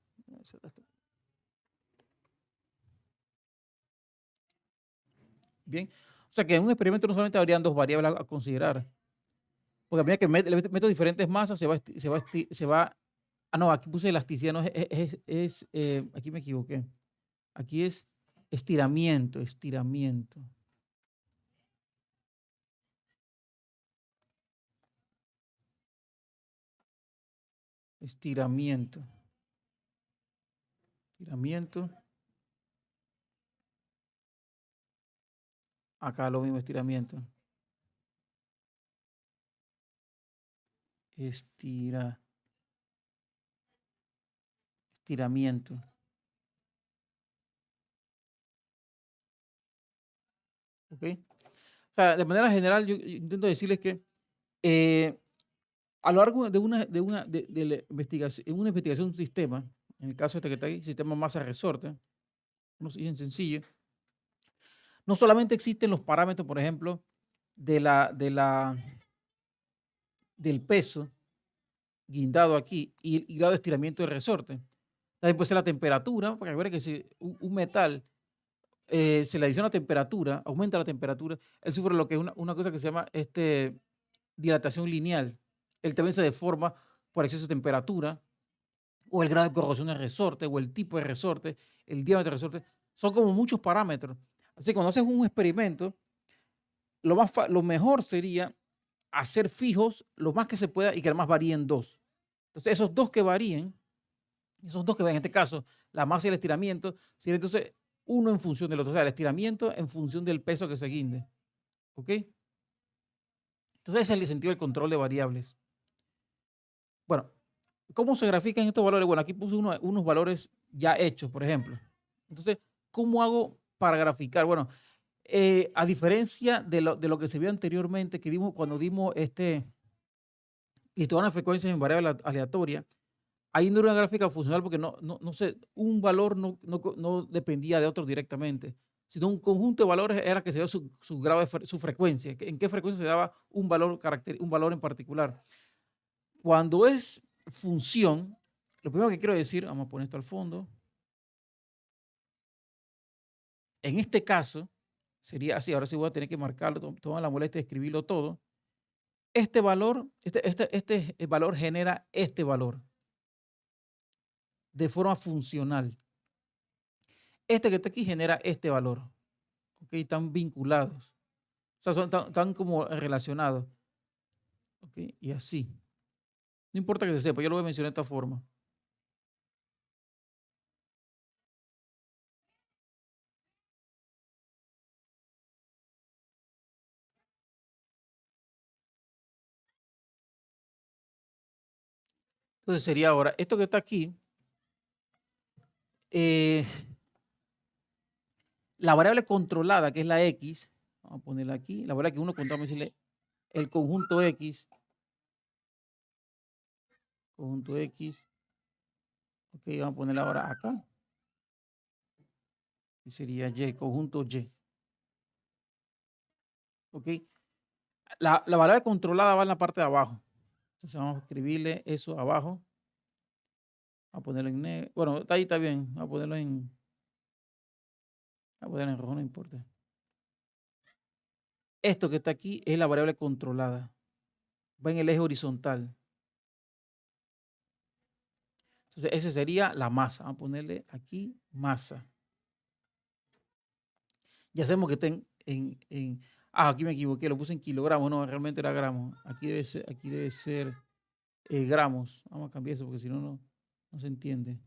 Bien. O sea que en un experimento no solamente habrían dos variables a considerar, porque a medida que le meto diferentes masas, no, aquí puse elasticidad, no, aquí me equivoqué. Aquí es estiramiento. Estiramiento. Acá lo mismo, estiramiento. Estiramiento. ¿Ok? O sea, de manera general, yo intento decirles que a lo largo de la investigación, en una investigación de un sistema, en el caso este que está ahí, sistema masa-resorte, no es bien sencillo, no solamente existen los parámetros, por ejemplo, del peso guindado aquí y el grado de estiramiento del resorte. También puede ser la temperatura, porque recuerda que si un metal se le adiciona temperatura, aumenta la temperatura, él sufre lo que es una cosa que se llama dilatación lineal. Él también se deforma por exceso de temperatura, o el grado de corrosión del resorte, o el tipo de resorte, el diámetro del resorte. Son como muchos parámetros. Así que cuando haces un experimento, lo mejor sería hacer fijos lo más que se pueda y que además varíen dos. Entonces, esos dos que varíen, en este caso, la masa y el estiramiento, sería entonces uno en función del otro. O sea, el estiramiento en función del peso que se guinde. ¿Ok? Entonces, ese es el sentido del control de variables. Bueno, ¿cómo se grafican estos valores? Bueno, aquí puse unos valores ya hechos, por ejemplo. Entonces, ¿cómo hago para graficar? Bueno, a diferencia de lo que se vio anteriormente, que dimos cuando dimos histogramas de frecuencias en variable aleatoria, ahí no era una gráfica funcional porque no sé, un valor no dependía de otro directamente, sino un conjunto de valores era que se dio su grado su frecuencia, en qué frecuencia se daba un valor en particular. Cuando es función, lo primero que quiero decir, vamos a poner esto al fondo, en este caso sería así, ahora sí voy a tener que marcarlo, toma la molestia de escribirlo todo. Este valor, este valor genera este valor de forma funcional. Este que está aquí genera este valor. ¿Ok? Están vinculados. O sea, están como relacionados. ¿Ok? Y así. No importa que se sepa, yo lo voy a mencionar de esta forma. Entonces sería ahora, esto que está aquí, la variable controlada, que es la X, Vamos a ponerla aquí. La verdad que uno contamos decirle el conjunto X. Conjunto X. Ok, vamos a ponerla ahora acá. Y sería Y, conjunto Y. Ok. La variable controlada va en la parte de abajo. Entonces vamos a escribirle eso abajo. A ponerlo en negro. Bueno, ahí está bien. A ponerlo en. A ponerlo en rojo, no importa. Esto que está aquí es la variable controlada. Va en el eje horizontal. Entonces, esa sería la masa. Vamos a ponerle aquí masa. Ya sabemos que está aquí me equivoqué, lo puse en kilogramos, no, realmente era gramos. Aquí debe ser gramos. Vamos a cambiar eso porque si no, no se entiende.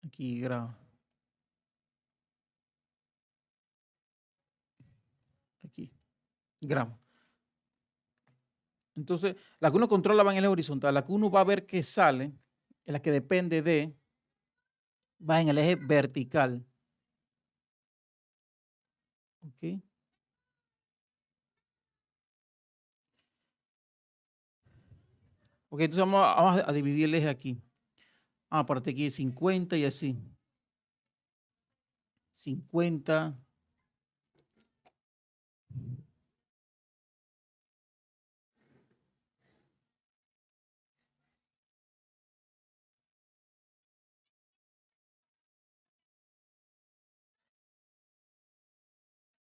Aquí gramos. Aquí, gramos. Entonces, la que uno controla va en el eje horizontal. La que uno va a ver que sale, es la que depende de, va en el eje vertical. ¿Ok? Ok, entonces vamos a dividir el eje aquí. Aparte aquí 50 y así. 50.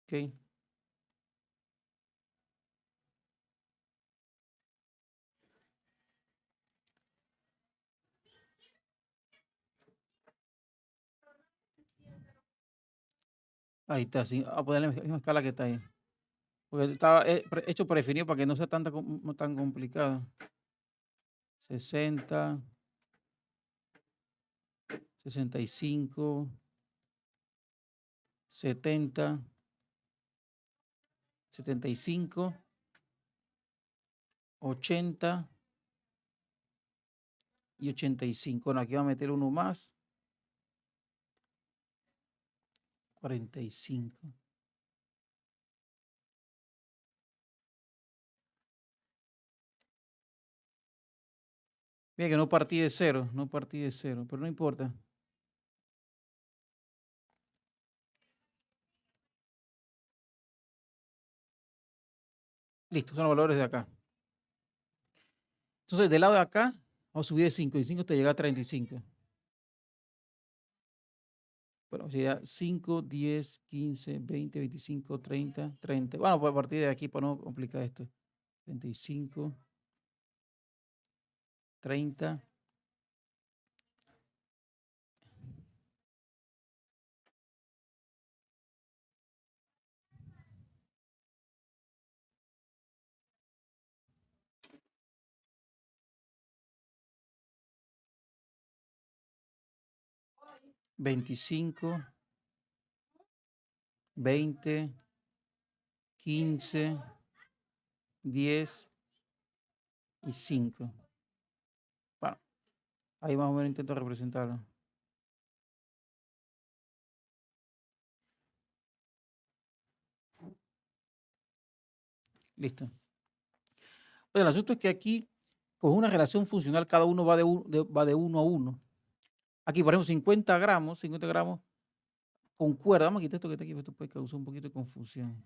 Ok. Ahí está, sí. A ponerle la misma escala que está ahí. Porque estaba hecho preferido para que no sea tan complicado. 60, 65, 70, 75, 80 y 85. Bueno, aquí va a meter uno más. 45. Mira que no partí de cero, pero no importa. Listo, son los valores de acá. Entonces, del lado de acá, vamos a subir de 5 y 5 te llega a 35. Bueno, sería 5, 10, 15, 20, 25, 30, 30. Bueno, pues a partir de aquí para no complicar esto. 35, 30. 25, 20, 15, 10 y 5. Bueno, ahí más o menos intento representarlo. Listo. Bueno, el asunto es que aquí, con una relación funcional, cada uno va de 1 a 1. Aquí, por ejemplo, 50 gramos concuerda. Vamos a quitar esto que está aquí, porque esto puede causar un poquito de confusión.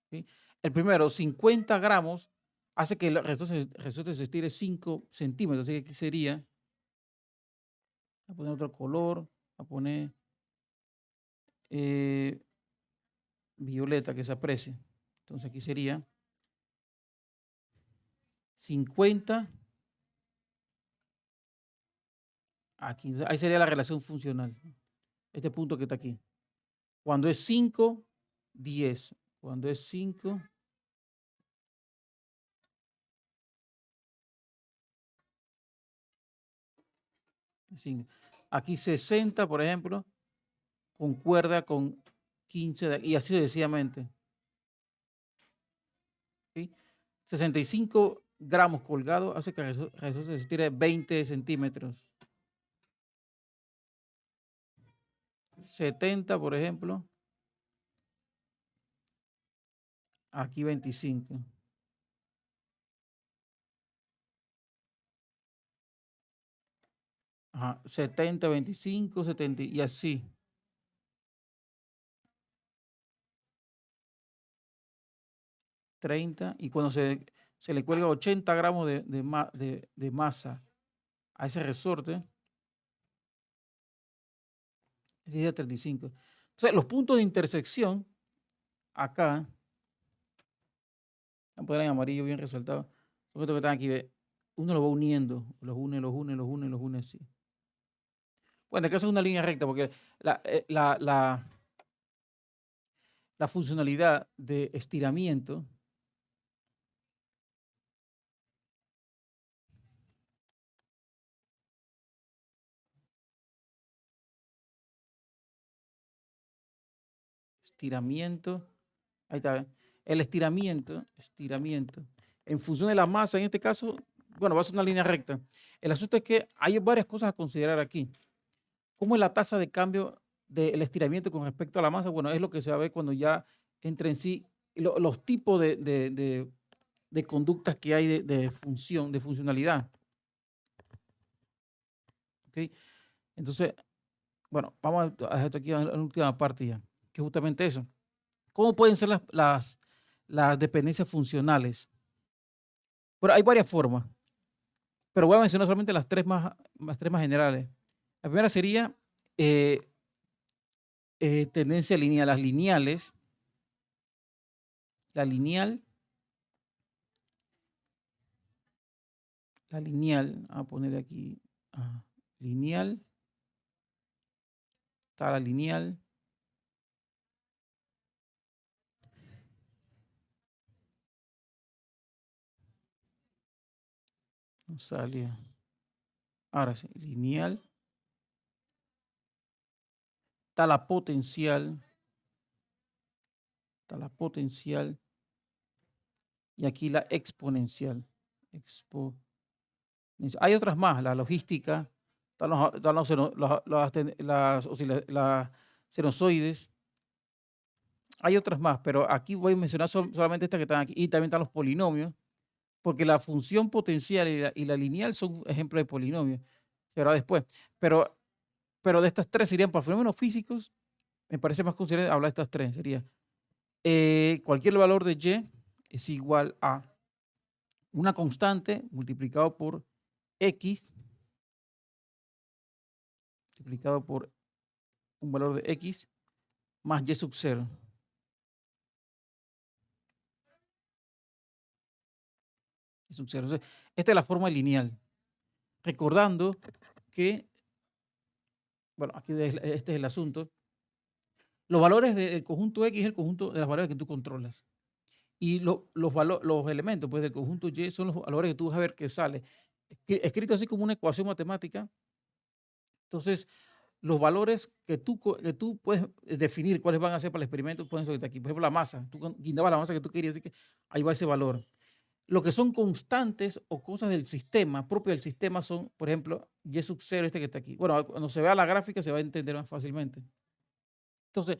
¿Sí? El primero, 50 gramos, hace que el resorte se estire 5 centímetros. Así que aquí sería, voy a poner otro color, voy a poner violeta, que se aprecie. Entonces aquí sería 50, aquí. Ahí sería la relación funcional. Este punto que está aquí. Cuando es 5, 10. Cuando es 5, 10. 25. Aquí 60, por ejemplo, concuerda con 15 y así sucesivamente. ¿Sí? 65 gramos colgado hace que Jesús se estire 20 centímetros. 70, por ejemplo. Aquí 25. Ajá, 70, 25, 70 y así. 30 y cuando se le cuelga 80 gramos de masa a ese resorte, ese sería 35. O sea, los puntos de intersección acá, van a poner en amarillo bien resaltado, son estos que están aquí, ve, uno lo va uniendo, los une, los une, los une, los une así. Bueno, acá es una línea recta porque la funcionalidad de estiramiento estiramiento, ahí está, ¿ven? El estiramiento, en función de la masa, en este caso, bueno, va a ser una línea recta. El asunto es que hay varias cosas a considerar aquí. ¿Cómo es la tasa de cambio del estiramiento con respecto a la masa? Bueno, es lo que se va a ver cuando ya entre en sí los tipos de conductas que hay de función, de funcionalidad. ¿Ok? Entonces, bueno, vamos a dejar esto aquí en la última parte ya, que es justamente eso. ¿Cómo pueden ser las dependencias funcionales? Bueno, hay varias formas, pero voy a mencionar solamente las tres más generales. La primera sería eh, tendencia lineal. Las lineales, la lineal, a poner aquí, lineal, está la lineal. No salió. Ahora sí, lineal. Está la potencial. Está la potencial. Y aquí la exponencial. Hay otras más, la logística, están las sinusoides. Hay otras más, pero aquí voy a mencionar solamente estas que están aquí. Y también están los polinomios, porque la función potencial y la lineal son ejemplos de polinomios. Pero después. Pero de estas tres serían para fenómenos físicos, me parece más considerable hablar de estas tres. Sería cualquier valor de y es igual a una constante multiplicado por x, multiplicado por un valor de x más y sub 0. Y sub 0. Entonces, esta es la forma lineal. Recordando que, bueno, aquí este es el asunto. Los valores del conjunto X es el conjunto de las variables que tú controlas. Y los elementos pues, del conjunto Y son los valores que tú vas a ver que sale. Escrito así como una ecuación matemática. Entonces, los valores que tú puedes definir cuáles van a ser para el experimento pueden ser aquí. Por ejemplo, la masa. Tú guindabas la masa que tú querías, así que ahí va ese valor. Lo que son constantes o cosas del sistema, propio del sistema, son, por ejemplo, y sub 0, este que está aquí. Bueno, cuando se vea la gráfica se va a entender más fácilmente. Entonces,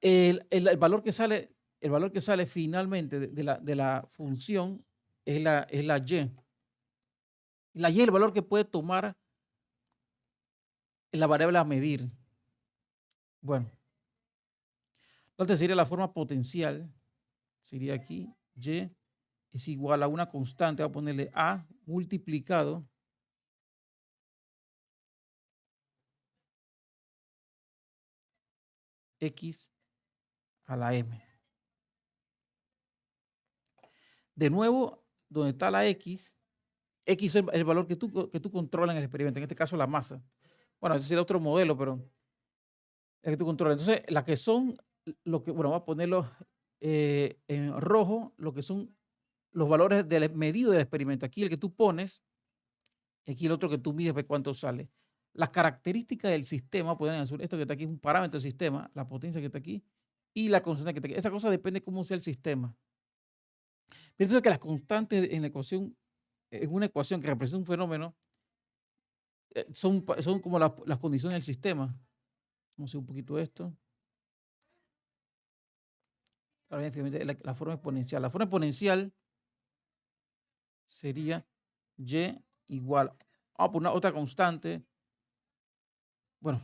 el valor que sale finalmente de la función es la Y. La Y es el valor que puede tomar la variable a medir. Bueno, entonces sería la forma potencial. Sería aquí, Y es igual a una constante, voy a ponerle A multiplicado X a la M. De nuevo, donde está la X es el valor que tú controlas en el experimento, en este caso la masa. Bueno, ese sería otro modelo, pero el que tú controlas. Entonces, las que son, bueno, vamos a ponerlo en rojo, lo que son los valores del medido del experimento. Aquí el que tú pones Y aquí el otro que tú mides, ves cuánto sale. Las características del sistema, pueden azul, esto que está aquí es un parámetro del sistema, la potencia que está aquí y la constante que está aquí. Esa cosa depende de cómo sea el sistema. Pienso que las constantes en la ecuación, en una ecuación que representa un fenómeno, son como las condiciones del sistema. Vamos a hacer un poquito esto. Ahora bien, la forma exponencial. La forma exponencial sería y igual. Vamos a poner otra constante. Bueno,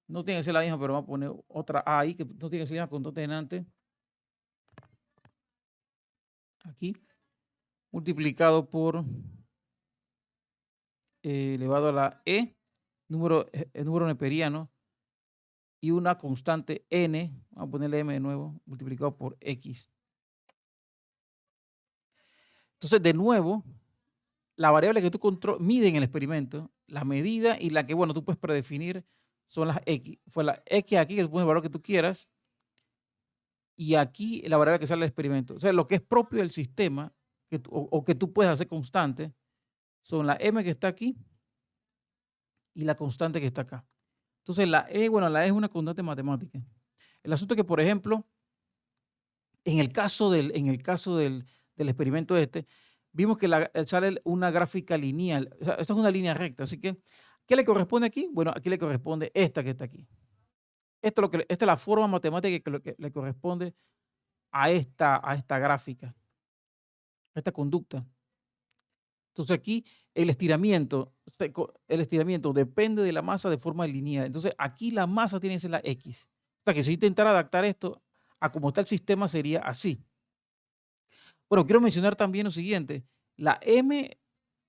no tiene que ser la misma, pero vamos a poner otra A ahí, que no tiene que ser la misma constante delante. Aquí, multiplicado por elevado a la E, número neperiano, y una constante N, vamos a ponerle M de nuevo, multiplicado por X. Entonces, de nuevo, la variable que tú mides en el experimento, la medida y la que, bueno, tú puedes predefinir son las X. Fue la X aquí, que tú pones el valor que tú quieras, y aquí la variable que sale del experimento. O sea, lo que es propio del sistema, o que tú puedes hacer constante, son la M que está aquí y la constante que está acá. Entonces, la E es una constante matemática. El asunto es que, por ejemplo, en el caso del experimento este, vimos que sale una gráfica lineal. O sea, esta es una línea recta. Así que, ¿qué le corresponde aquí? Bueno, aquí le corresponde esta que está aquí. Esta es la forma matemática que le corresponde a esta gráfica, a esta conducta. Entonces aquí el estiramiento depende de la masa de forma lineal. Entonces aquí la masa tiene que ser la X. O sea que si yo intentara adaptar esto a cómo está el sistema sería así. Bueno, quiero mencionar también lo siguiente. La M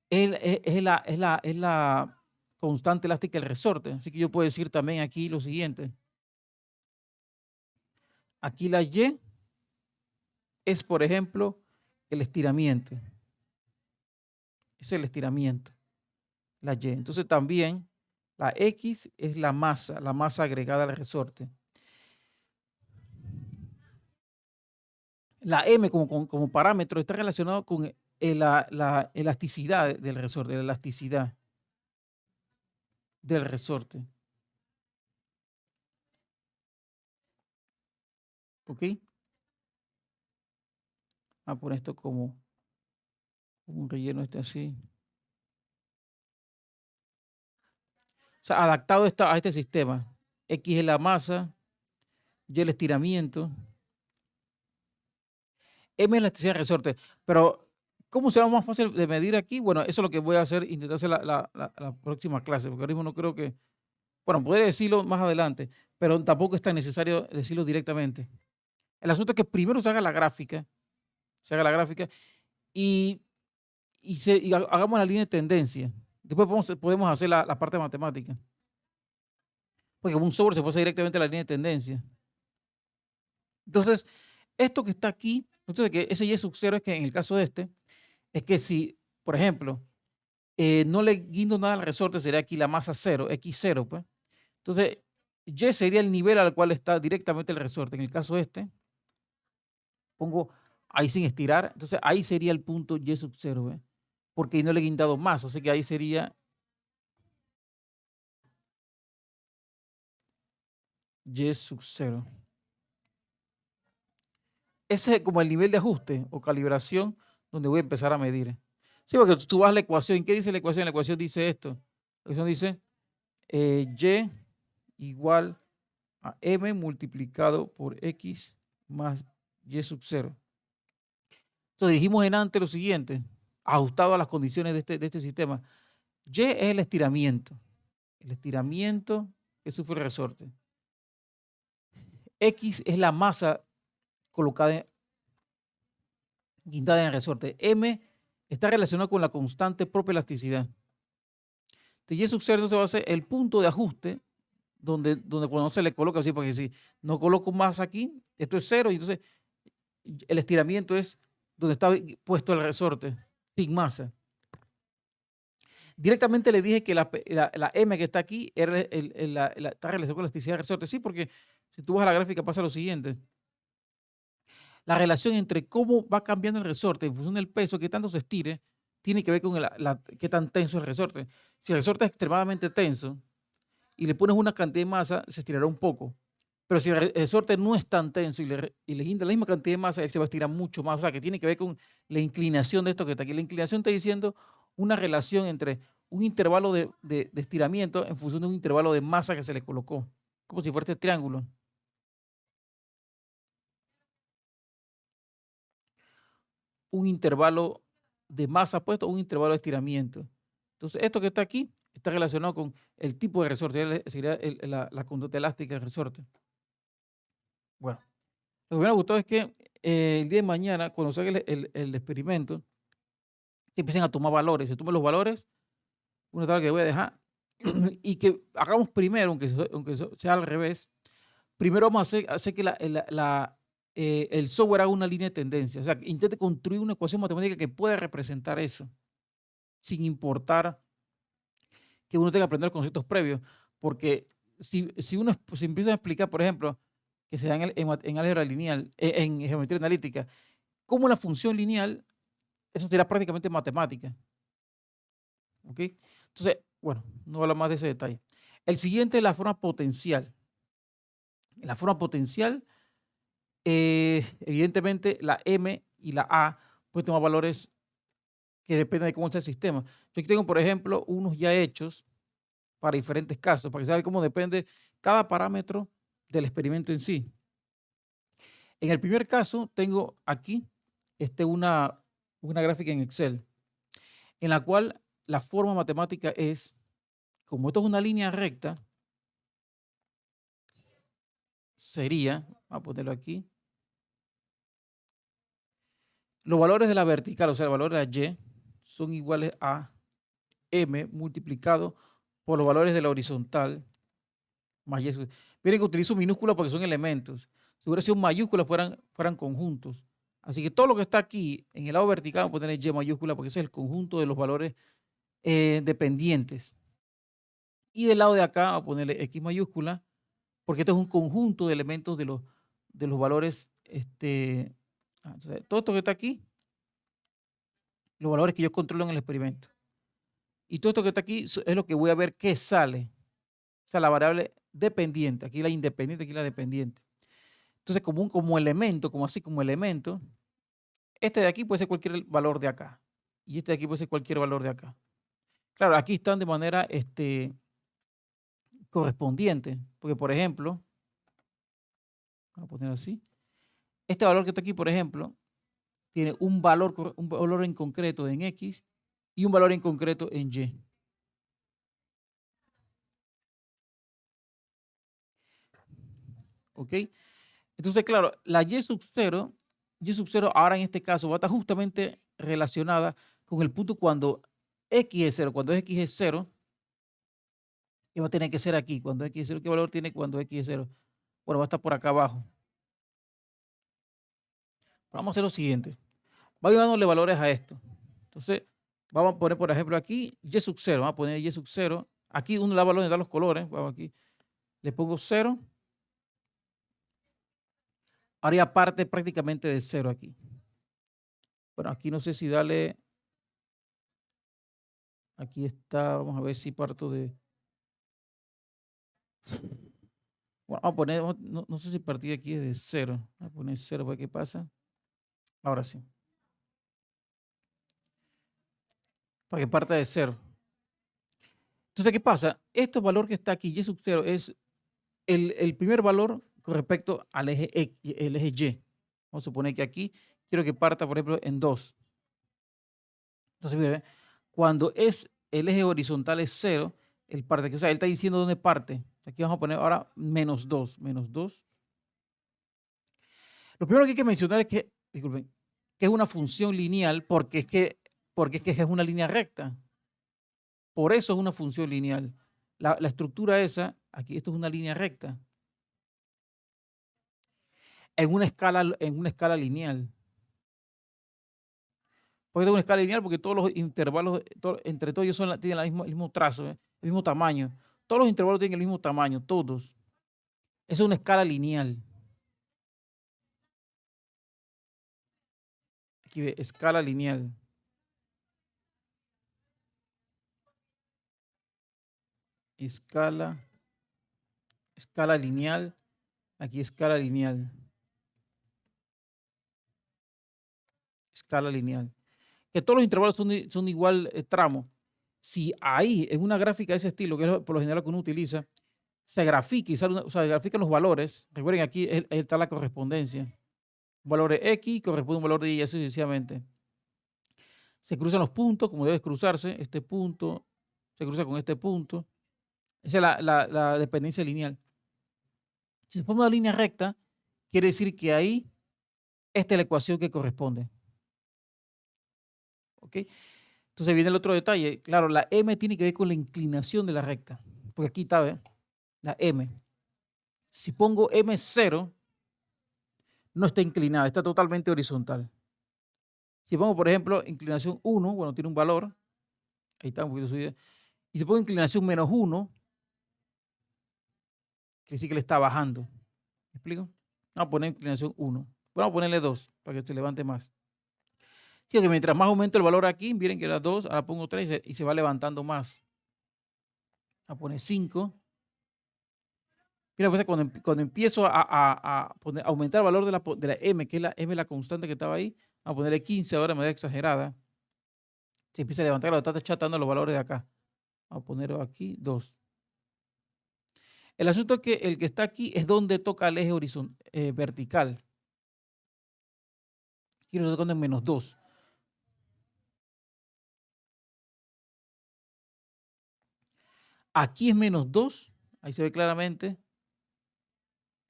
es la constante elástica del resorte. Así que yo puedo decir también aquí lo siguiente. Aquí la Y es, por ejemplo, el estiramiento. Es el estiramiento, la Y. Entonces también la X es la masa agregada al resorte. La M como parámetro está relacionado con la elasticidad del resorte, la elasticidad del resorte. ¿Ok? Vamos a poner esto como un relleno así. O sea, adaptado a este sistema. X es la masa, Y el estiramiento, M es la elasticidad del resorte. Pero, ¿cómo será más fácil de medir aquí? Bueno, eso es lo que voy a hacer, intentar hacer la próxima clase, porque ahora mismo no creo que, bueno, podría decirlo más adelante, pero tampoco es tan necesario decirlo directamente. El asunto es que primero se haga la gráfica y hagamos la línea de tendencia. Después podemos hacer la parte matemática. Porque con un software se puede hacer directamente la línea de tendencia. Entonces, esto que está aquí, entonces que ese Y sub 0 es que en el caso de este, es que si, por ejemplo, no le guindo nada al resorte, sería aquí la masa 0, X0, pues. Entonces, Y sería el nivel al cual está directamente el resorte. En el caso este, pongo ahí sin estirar, entonces ahí sería el punto Y sub 0, ¿eh? Porque no le he guindado más, así que ahí sería Y sub 0. Ese es como el nivel de ajuste o calibración donde voy a empezar a medir. Sí, porque tú vas a la ecuación. ¿Qué dice la ecuación? La ecuación dice esto. La ecuación dice Y igual a M multiplicado por X más Y sub 0. Entonces dijimos en antes lo siguiente, ajustado a las condiciones de este sistema. Y es el estiramiento que sufre el resorte. X es la masa colocada guindada en el resorte. M está relacionado con la constante propia elasticidad. Entonces, Y sub 0 se va a hacer el punto de ajuste donde cuando se le coloca así, porque si no coloco más aquí, esto es 0, y entonces el estiramiento es donde está puesto el resorte, sin masa. Directamente le dije que la M que está aquí está relacionada con la elasticidad del resorte. Sí, porque si tú vas a la gráfica pasa lo siguiente. La relación entre cómo va cambiando el resorte en función del peso, que tanto se estire, tiene que ver con qué tan tenso es el resorte. Si el resorte es extremadamente tenso y le pones una cantidad de masa, se estirará un poco. Pero si el resorte no es tan tenso y le guinda la misma cantidad de masa, él se va a estirar mucho más. O sea, que tiene que ver con la inclinación de esto que está aquí. La inclinación está diciendo una relación entre un intervalo de estiramiento en función de un intervalo de masa que se le colocó, como si fuera este triángulo. Un intervalo de masa puesto, un intervalo de estiramiento. Entonces, esto que está aquí está relacionado con el tipo de resorte, sería la conducta elástica del resorte. Bueno, lo que me ha gustado es que el día de mañana, cuando se haga el experimento, que empiecen a tomar valores. Se tomen los valores, una tabla que voy a dejar, y que hagamos primero, aunque sea al revés, primero vamos a hacer que el software haga una línea de tendencia. O sea, que intente construir una ecuación matemática que pueda representar eso, sin importar que uno tenga que aprender los conceptos previos. Porque si uno si empieza a explicar, por ejemplo, que se da en álgebra lineal, en geometría analítica, cómo la función lineal, eso será prácticamente matemática. ¿Ok? Entonces, bueno, no hablo más de ese detalle. El siguiente es la forma potencial. En la forma potencial, evidentemente, la M y la A pueden tomar valores que dependen de cómo está el sistema. Yo aquí tengo, por ejemplo, unos ya hechos para diferentes casos, para que se vea cómo depende cada parámetro del experimento en sí. En el primer caso, tengo aquí una gráfica en Excel, en la cual la forma matemática es, como esto es una línea recta, sería, vamos a ponerlo aquí, los valores de la vertical, o sea, el valor de la Y, son iguales a M multiplicado por los valores de la horizontal más Y. Miren que utilizo minúsculas porque son elementos. Si hubiera sido mayúsculas, fueran conjuntos. Así que todo lo que está aquí en el lado vertical, vamos a poner Y mayúscula porque ese es el conjunto de los valores dependientes. Y del lado de acá, vamos a ponerle X mayúscula porque esto es un conjunto de elementos de los valores. Entonces, todo esto que está aquí, los valores que yo controlo en el experimento. Y todo esto que está aquí es lo que voy a ver qué sale. O sea, la variable dependiente. Aquí la independiente, aquí la dependiente. Entonces, como elemento, como elemento, este de aquí puede ser cualquier valor de acá. Y este de aquí puede ser cualquier valor de acá. Claro, aquí están de manera correspondiente. Porque, por ejemplo, vamos a poner así. Este valor que está aquí, por ejemplo, tiene un valor en concreto en X y un valor en concreto en Y. ¿Ok? Entonces, claro, la Y sub 0 ahora en este caso va a estar justamente relacionada con el punto cuando X es 0. Cuando X es 0, ¿qué va a tener que ser aquí? Cuando X es 0, ¿qué valor tiene cuando X es 0? Bueno, va a estar por acá abajo. Vamos a hacer lo siguiente. Vamos dándole valores a esto. Entonces, vamos a poner, por ejemplo, aquí Y sub 0. Vamos a poner Y sub 0. Aquí uno le da valores, da los colores. Vamos aquí. Le pongo 0. Haría parte prácticamente de 0 aquí. Bueno, aquí no sé si darle. Aquí está. Vamos a ver si parto de. Bueno, vamos a poner. No sé si partí de aquí es de 0. Voy a poner 0 para ver qué pasa. Ahora sí. Para que parta de 0. Entonces, ¿qué pasa? Este valor que está aquí, Y sub 0, es el primer valor con respecto al eje X, el eje Y. Vamos a suponer que aquí quiero que parta, por ejemplo, en 2. Entonces, mire, cuando es el eje horizontal es 0, él parte aquí. O sea, él está diciendo dónde parte. Aquí vamos a poner ahora menos 2. Menos 2. Lo primero que hay que mencionar es que, disculpen, que es una función lineal porque es que es una línea recta. Por eso es una función lineal. La estructura esa, aquí esto es una línea recta. En una escala lineal. ¿Por qué tengo una escala lineal? Porque todos los intervalos, entre todos ellos tienen el mismo trazo, el mismo tamaño. Todos los intervalos tienen el mismo tamaño, todos. Esa es una escala lineal. Aquí ve, escala lineal. escala, escala lineal, aquí escala lineal, escala lineal. Que todos los intervalos son igual tramo. Si ahí en una gráfica de ese estilo, que es por lo general que uno utiliza, se grafica y sale o sea, grafican los valores. Recuerden, aquí está la correspondencia. Un valor de X corresponde a un valor de Y, así sucesivamente. Se cruzan los puntos, como debe cruzarse. Este punto se cruza con este punto. Esa es la dependencia lineal. Si se pone una línea recta, quiere decir que ahí esta es la ecuación que corresponde. ¿Ok? Entonces viene el otro detalle. Claro, la M tiene que ver con la inclinación de la recta. Porque aquí está, ¿ve? La M. Si pongo M0, no está inclinada, está totalmente horizontal. Si pongo, por ejemplo, inclinación 1, bueno, tiene un valor, ahí está un poquito subida, y si pongo inclinación -1, quiere decir que le está bajando. ¿Me explico? Vamos a poner inclinación 1. Vamos a ponerle 2 para que se levante más. Sí, que mientras más aumento el valor aquí, miren que era 2, ahora pongo 3 y se va levantando más. A poner 5. Mira, pues cuando empiezo a aumentar el valor de la M, que es la M, la constante que estaba ahí, a ponerle 15 ahora, me da exagerada. Se empieza a levantar, lo está chatando los valores de acá. Vamos a ponerlo aquí, 2. El asunto es que el que está aquí es donde toca el eje vertical. Aquí lo toca en -2. Aquí es -2, ahí se ve claramente,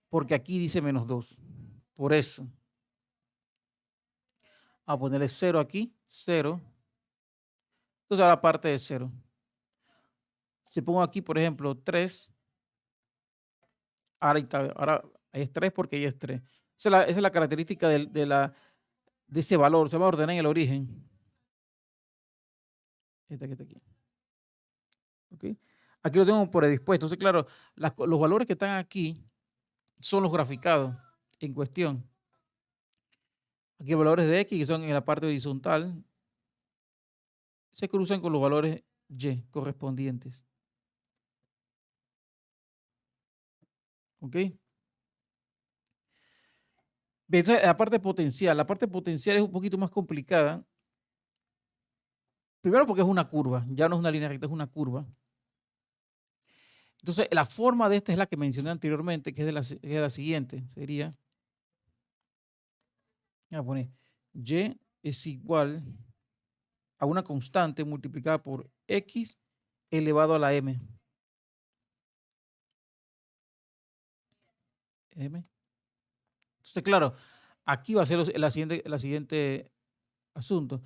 porque aquí dice -2. Por eso. A ponerle 0 aquí, 0. Entonces ahora parte de 0. Si pongo aquí, por ejemplo, 3, ahora ahí es 3 porque ahí es 3. Esa es la característica de ese valor. Se va a ordenar en el origen. Este que está aquí. ¿Okay? Aquí lo tengo predispuesto. Entonces, claro, los valores que están aquí son los graficados en cuestión. Aquí hay valores de X que son en la parte horizontal. Se cruzan con los valores Y correspondientes. ¿Ok? Entonces, la parte potencial es un poquito más complicada. Primero porque es una curva, ya no es una línea recta, es una curva. Entonces, la forma de esta es la que mencioné anteriormente, que es la siguiente. Sería, voy a poner, Y es igual a una constante multiplicada por X elevado a la M. Entonces, claro, aquí va a ser la siguiente asunto.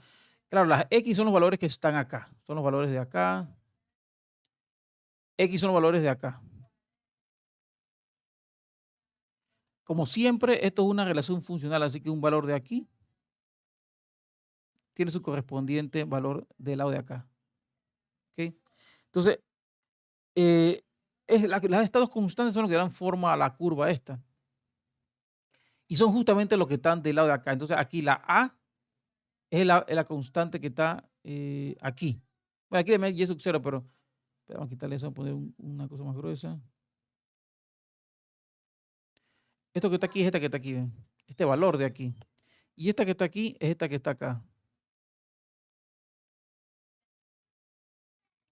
Claro, las X son los valores que están acá. Son los valores de acá. X son los valores de acá. Como siempre, esto es una relación funcional, así que un valor de aquí tiene su correspondiente valor del lado de acá. ¿Ok? Entonces, las estados constantes son los que dan forma a la curva esta. Y son justamente los que están del lado de acá. Entonces, aquí la A es la constante que está aquí. Bueno, aquí y es sub 0, pero vamos a quitarle eso, vamos a poner una cosa más gruesa. Esto que está aquí es esta que está aquí, ¿ven? Este valor de aquí. Y esta que está aquí es esta que está acá.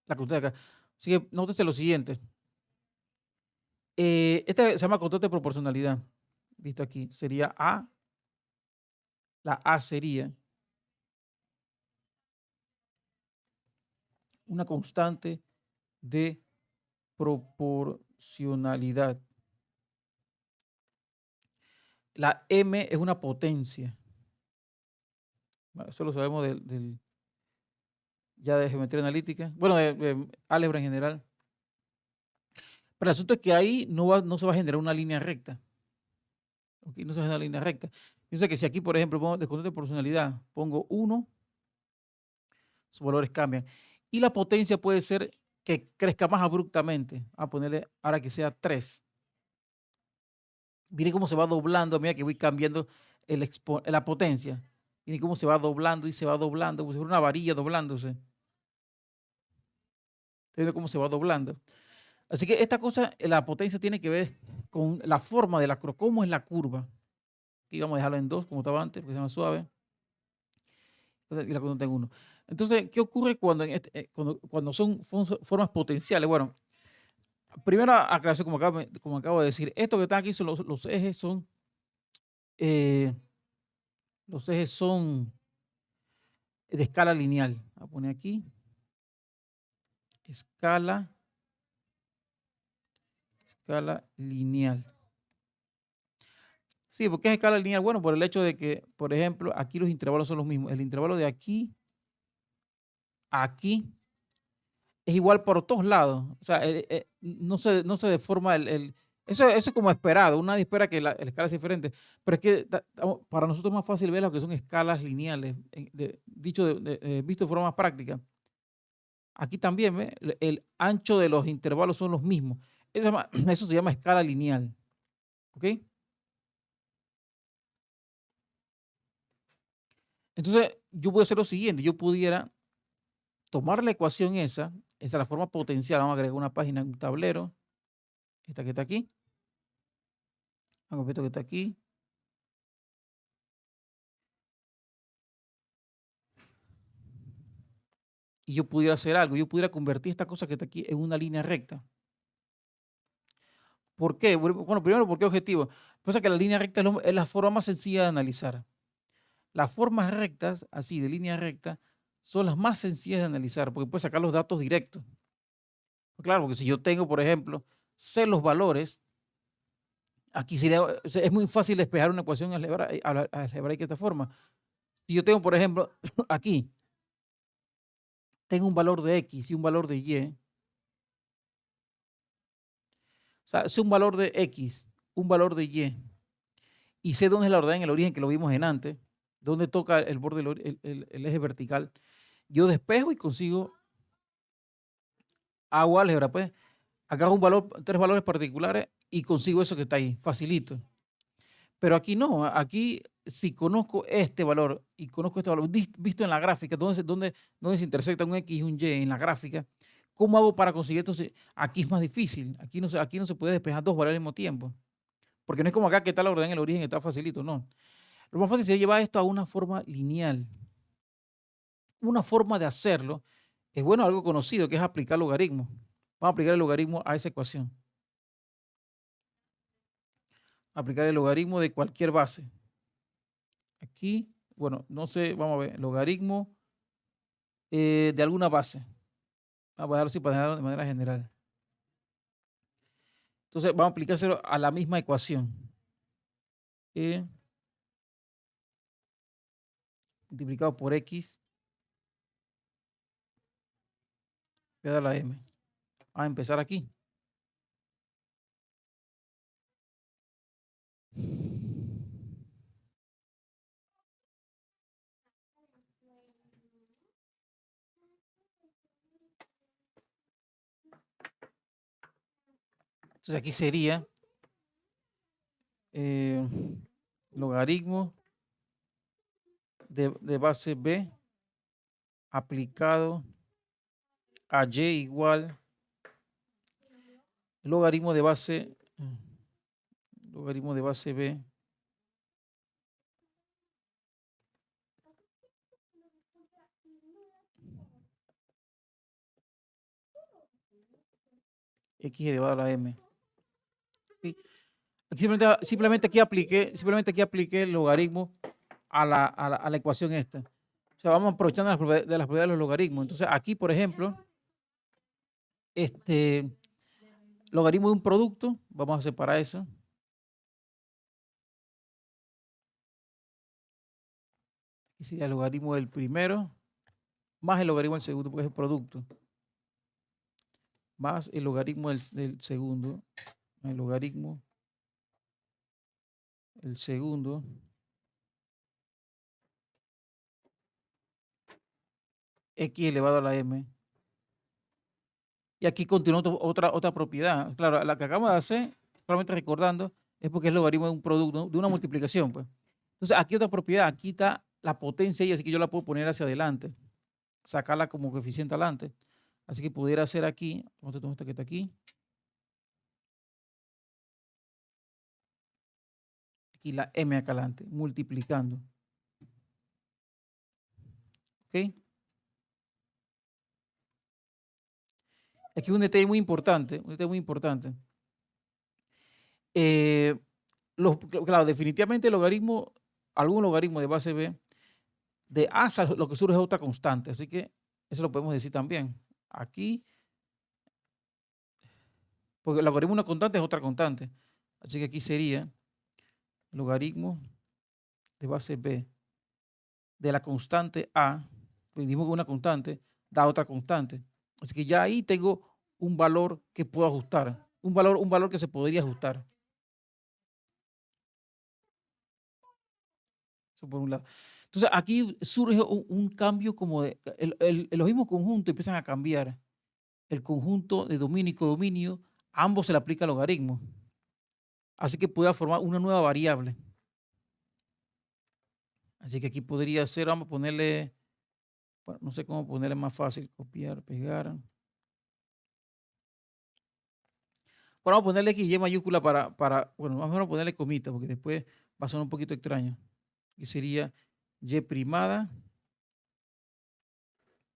La constante de acá. Así que nótese lo siguiente. Esta se llama constante de proporcionalidad. Visto aquí. Sería A. La A sería una constante de proporcionalidad. La M es una potencia. Bueno, eso lo sabemos ya de geometría analítica. Bueno, de álgebra en general. Pero el asunto es que ahí no se va a generar una línea recta. ¿Okay? No se va a generar una línea recta. Piensa que si aquí, por ejemplo, pongo de constante de proporcionalidad, pongo 1, sus valores cambian. Y la potencia puede ser que crezca más abruptamente. A ponerle ahora que sea 3. Miren cómo se va doblando, mira que voy cambiando la potencia. Miren cómo se va doblando y se va doblando, como si fuera una varilla doblándose. ¿Está viendo cómo se va doblando? Así que esta cosa, la potencia tiene que ver con la forma de la curva, cómo es la curva. Aquí vamos a dejarlo en 2, como estaba antes, porque se llama suave. Y la constante en 1. Entonces, ¿qué ocurre cuando, cuando son formas potenciales? Bueno, primera aclaración, como acabo de decir, esto que está aquí son los ejes eh, los ejes son de escala lineal. Voy a poner aquí, escala lineal. Sí, ¿por qué es escala lineal? Bueno, por el hecho de que, por ejemplo, aquí los intervalos son los mismos. El intervalo de aquí a aquí es igual por todos lados. O sea, no se deforma eso es como esperado. Nadie espera que la escala sea diferente. Pero es que para nosotros es más fácil ver lo que son escalas lineales, visto de forma más práctica. Aquí también, ¿ve? El ancho de los intervalos son los mismos. Eso se llama escala lineal. ¿Ok? Entonces, yo puedo hacer lo siguiente. Yo pudiera tomar la ecuación esa es la forma potencial. Vamos a agregar una página, un tablero. Esta que está aquí. Vamos a ver esto que está aquí. Y yo pudiera hacer algo. Yo pudiera convertir esta cosa que está aquí en una línea recta. ¿Por qué? Bueno, primero, ¿por qué objetivo? Pasa que la línea recta es la forma más sencilla de analizar. Las formas rectas, así, de línea recta, son las más sencillas de analizar, porque puedes sacar los datos directos. Claro, porque si yo tengo, por ejemplo, sé los valores, aquí sería, es muy fácil despejar una ecuación algebraica de esta forma. Si yo tengo, por ejemplo, aquí, tengo un valor de X y un valor de Y. O sea, sé un valor de X, un valor de y sé dónde es la verdad en el origen, que lo vimos en antes, dónde toca el borde, el eje vertical. Yo despejo y consigo, hago álgebra, pues, agarro un valor, 3 valores particulares y consigo eso que está ahí, facilito. Pero aquí no, aquí si conozco este valor y conozco este valor, visto en la gráfica, dónde se intersecta un X y un Y en la gráfica, ¿cómo hago para conseguir esto? Aquí es más difícil, aquí no se puede despejar dos valores al mismo tiempo, porque no es como acá que está la orden en el origen, está facilito, no. Lo más fácil sería llevar esto a una forma lineal. Una forma de hacerlo es, bueno, algo conocido, que es aplicar logaritmos. Vamos a aplicar el logaritmo a esa ecuación. Aplicar el logaritmo de cualquier base. Aquí, bueno, no sé, vamos a ver, logaritmo de alguna base. Vamos a dejarlo así para dejarlo de manera general. Entonces, vamos a aplicárselo a la misma ecuación. Multiplicado por X, voy a dar la M. Vamos a empezar aquí. Entonces, aquí sería logaritmo de base B aplicado a Y igual logaritmo de base B X elevado a la M. ¿Sí? Simplemente aquí apliqué el logaritmo a la ecuación esta. O sea, vamos aprovechando las propiedades de los logaritmos. Entonces, aquí, por ejemplo, logaritmo de un producto, vamos a separar eso. Aquí sería el logaritmo del primero, más el logaritmo del segundo, porque es el producto. Más el logaritmo del segundo, el logaritmo, el segundo, X elevado a la M. Y aquí continúa otra propiedad. Claro, la que acabamos de hacer, solamente recordando, es porque es logaritmo de un producto, de una multiplicación, pues. Entonces, aquí otra propiedad, aquí está la potencia y así que yo la puedo poner hacia adelante, sacarla como coeficiente adelante. Así que pudiera hacer aquí, vamos a tomar esta que está aquí, y la m acá adelante, multiplicando. ¿Ok? Aquí un detalle muy importante, un detalle muy importante. Claro, definitivamente el logaritmo, algún logaritmo de base b, de a lo que surge es otra constante, así que eso lo podemos decir también. Aquí, porque el logaritmo de una constante es otra constante, así que aquí sería logaritmo de base b de la constante a, pues dijimos que una constante da otra constante, así que ya ahí tengo un valor que puedo ajustar, un valor que se podría ajustar. Eso por un lado. Entonces, aquí surge un cambio como de, los mismos conjuntos empiezan a cambiar. El conjunto de dominio y codominio, ambos se le aplica el logaritmo. Así que pueda formar una nueva variable. Así que aquí podría ser, vamos a ponerle, bueno, no sé cómo ponerle más fácil, copiar, pegar. Bueno, vamos a ponerle aquí Y mayúscula bueno, vamos a ponerle comita, porque después va a sonar un poquito extraño. Aquí sería Y primada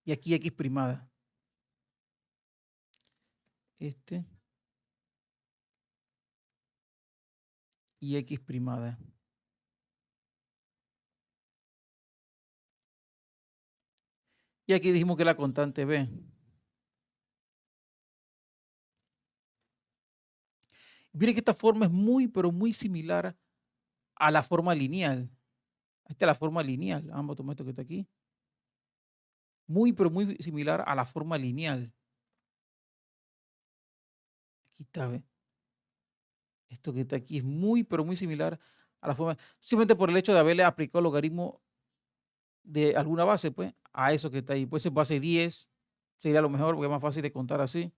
y aquí X primada. Este y X primada. Y aquí dijimos que la constante B. Miren que esta forma es muy, pero muy similar a la forma lineal. Esta es la forma lineal. Vamos a tomar esto que está aquí. Muy, pero muy similar a la forma lineal. Aquí está, ¿ve? Esto que está aquí es muy, pero muy similar a la forma. Simplemente por el hecho de haberle aplicado el logaritmo de alguna base, pues, a eso que está ahí. Puede ser base 10, sería lo mejor, porque es más fácil de contar así.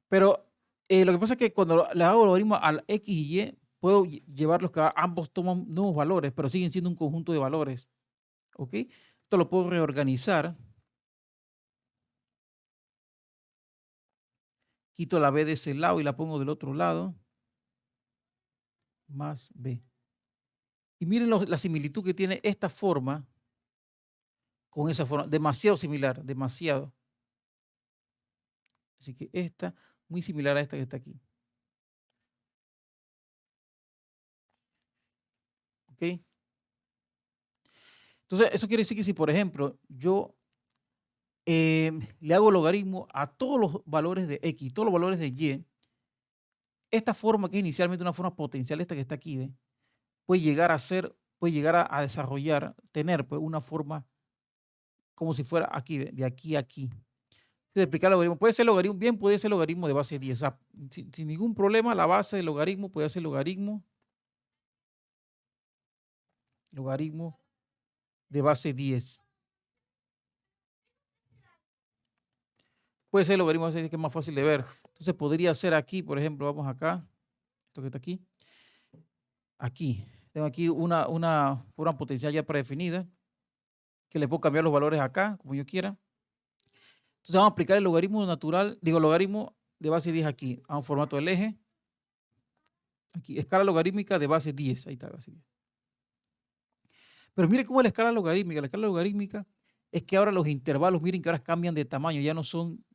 Pero lo que pasa es que cuando le hago logaritmo al X y Y, puedo llevarlos que ambos toman nuevos valores, pero siguen siendo un conjunto de valores. ¿Ok? Esto lo puedo reorganizar. Quito la B de ese lado y la pongo del otro lado. Más B. Y miren la similitud que tiene esta forma con esa forma. Demasiado similar, demasiado. Así que esta, muy similar a esta que está aquí. ¿Ok? Entonces, eso quiere decir que si, por ejemplo, yo le hago logaritmo a todos los valores de X, todos los valores de Y, esta forma que es inicialmente una forma potencial, esta que está aquí, ¿ve? Puede llegar a ser, puede llegar a desarrollar, tener pues una forma como si fuera aquí, ¿ve? De aquí a aquí. Si le explicar el logaritmo, puede ser logaritmo, bien puede ser logaritmo de base 10, o sea, sin ningún problema, la base del logaritmo puede ser logaritmo de base 10. Puede ser logaritmo de base 10 que es más fácil de ver. Entonces podría ser aquí, por ejemplo, vamos acá, esto que está aquí, aquí. Tengo aquí una forma potencial ya predefinida, que le puedo cambiar los valores acá, como yo quiera. Entonces vamos a aplicar el logaritmo natural, digo, logaritmo de base 10 aquí. Vamos a formato del eje. Aquí, escala logarítmica de base 10. Ahí está, base 10. Pero mire cómo es la escala logarítmica. La escala logarítmica es que ahora los intervalos, miren que ahora cambian de tamaño. Ya no son,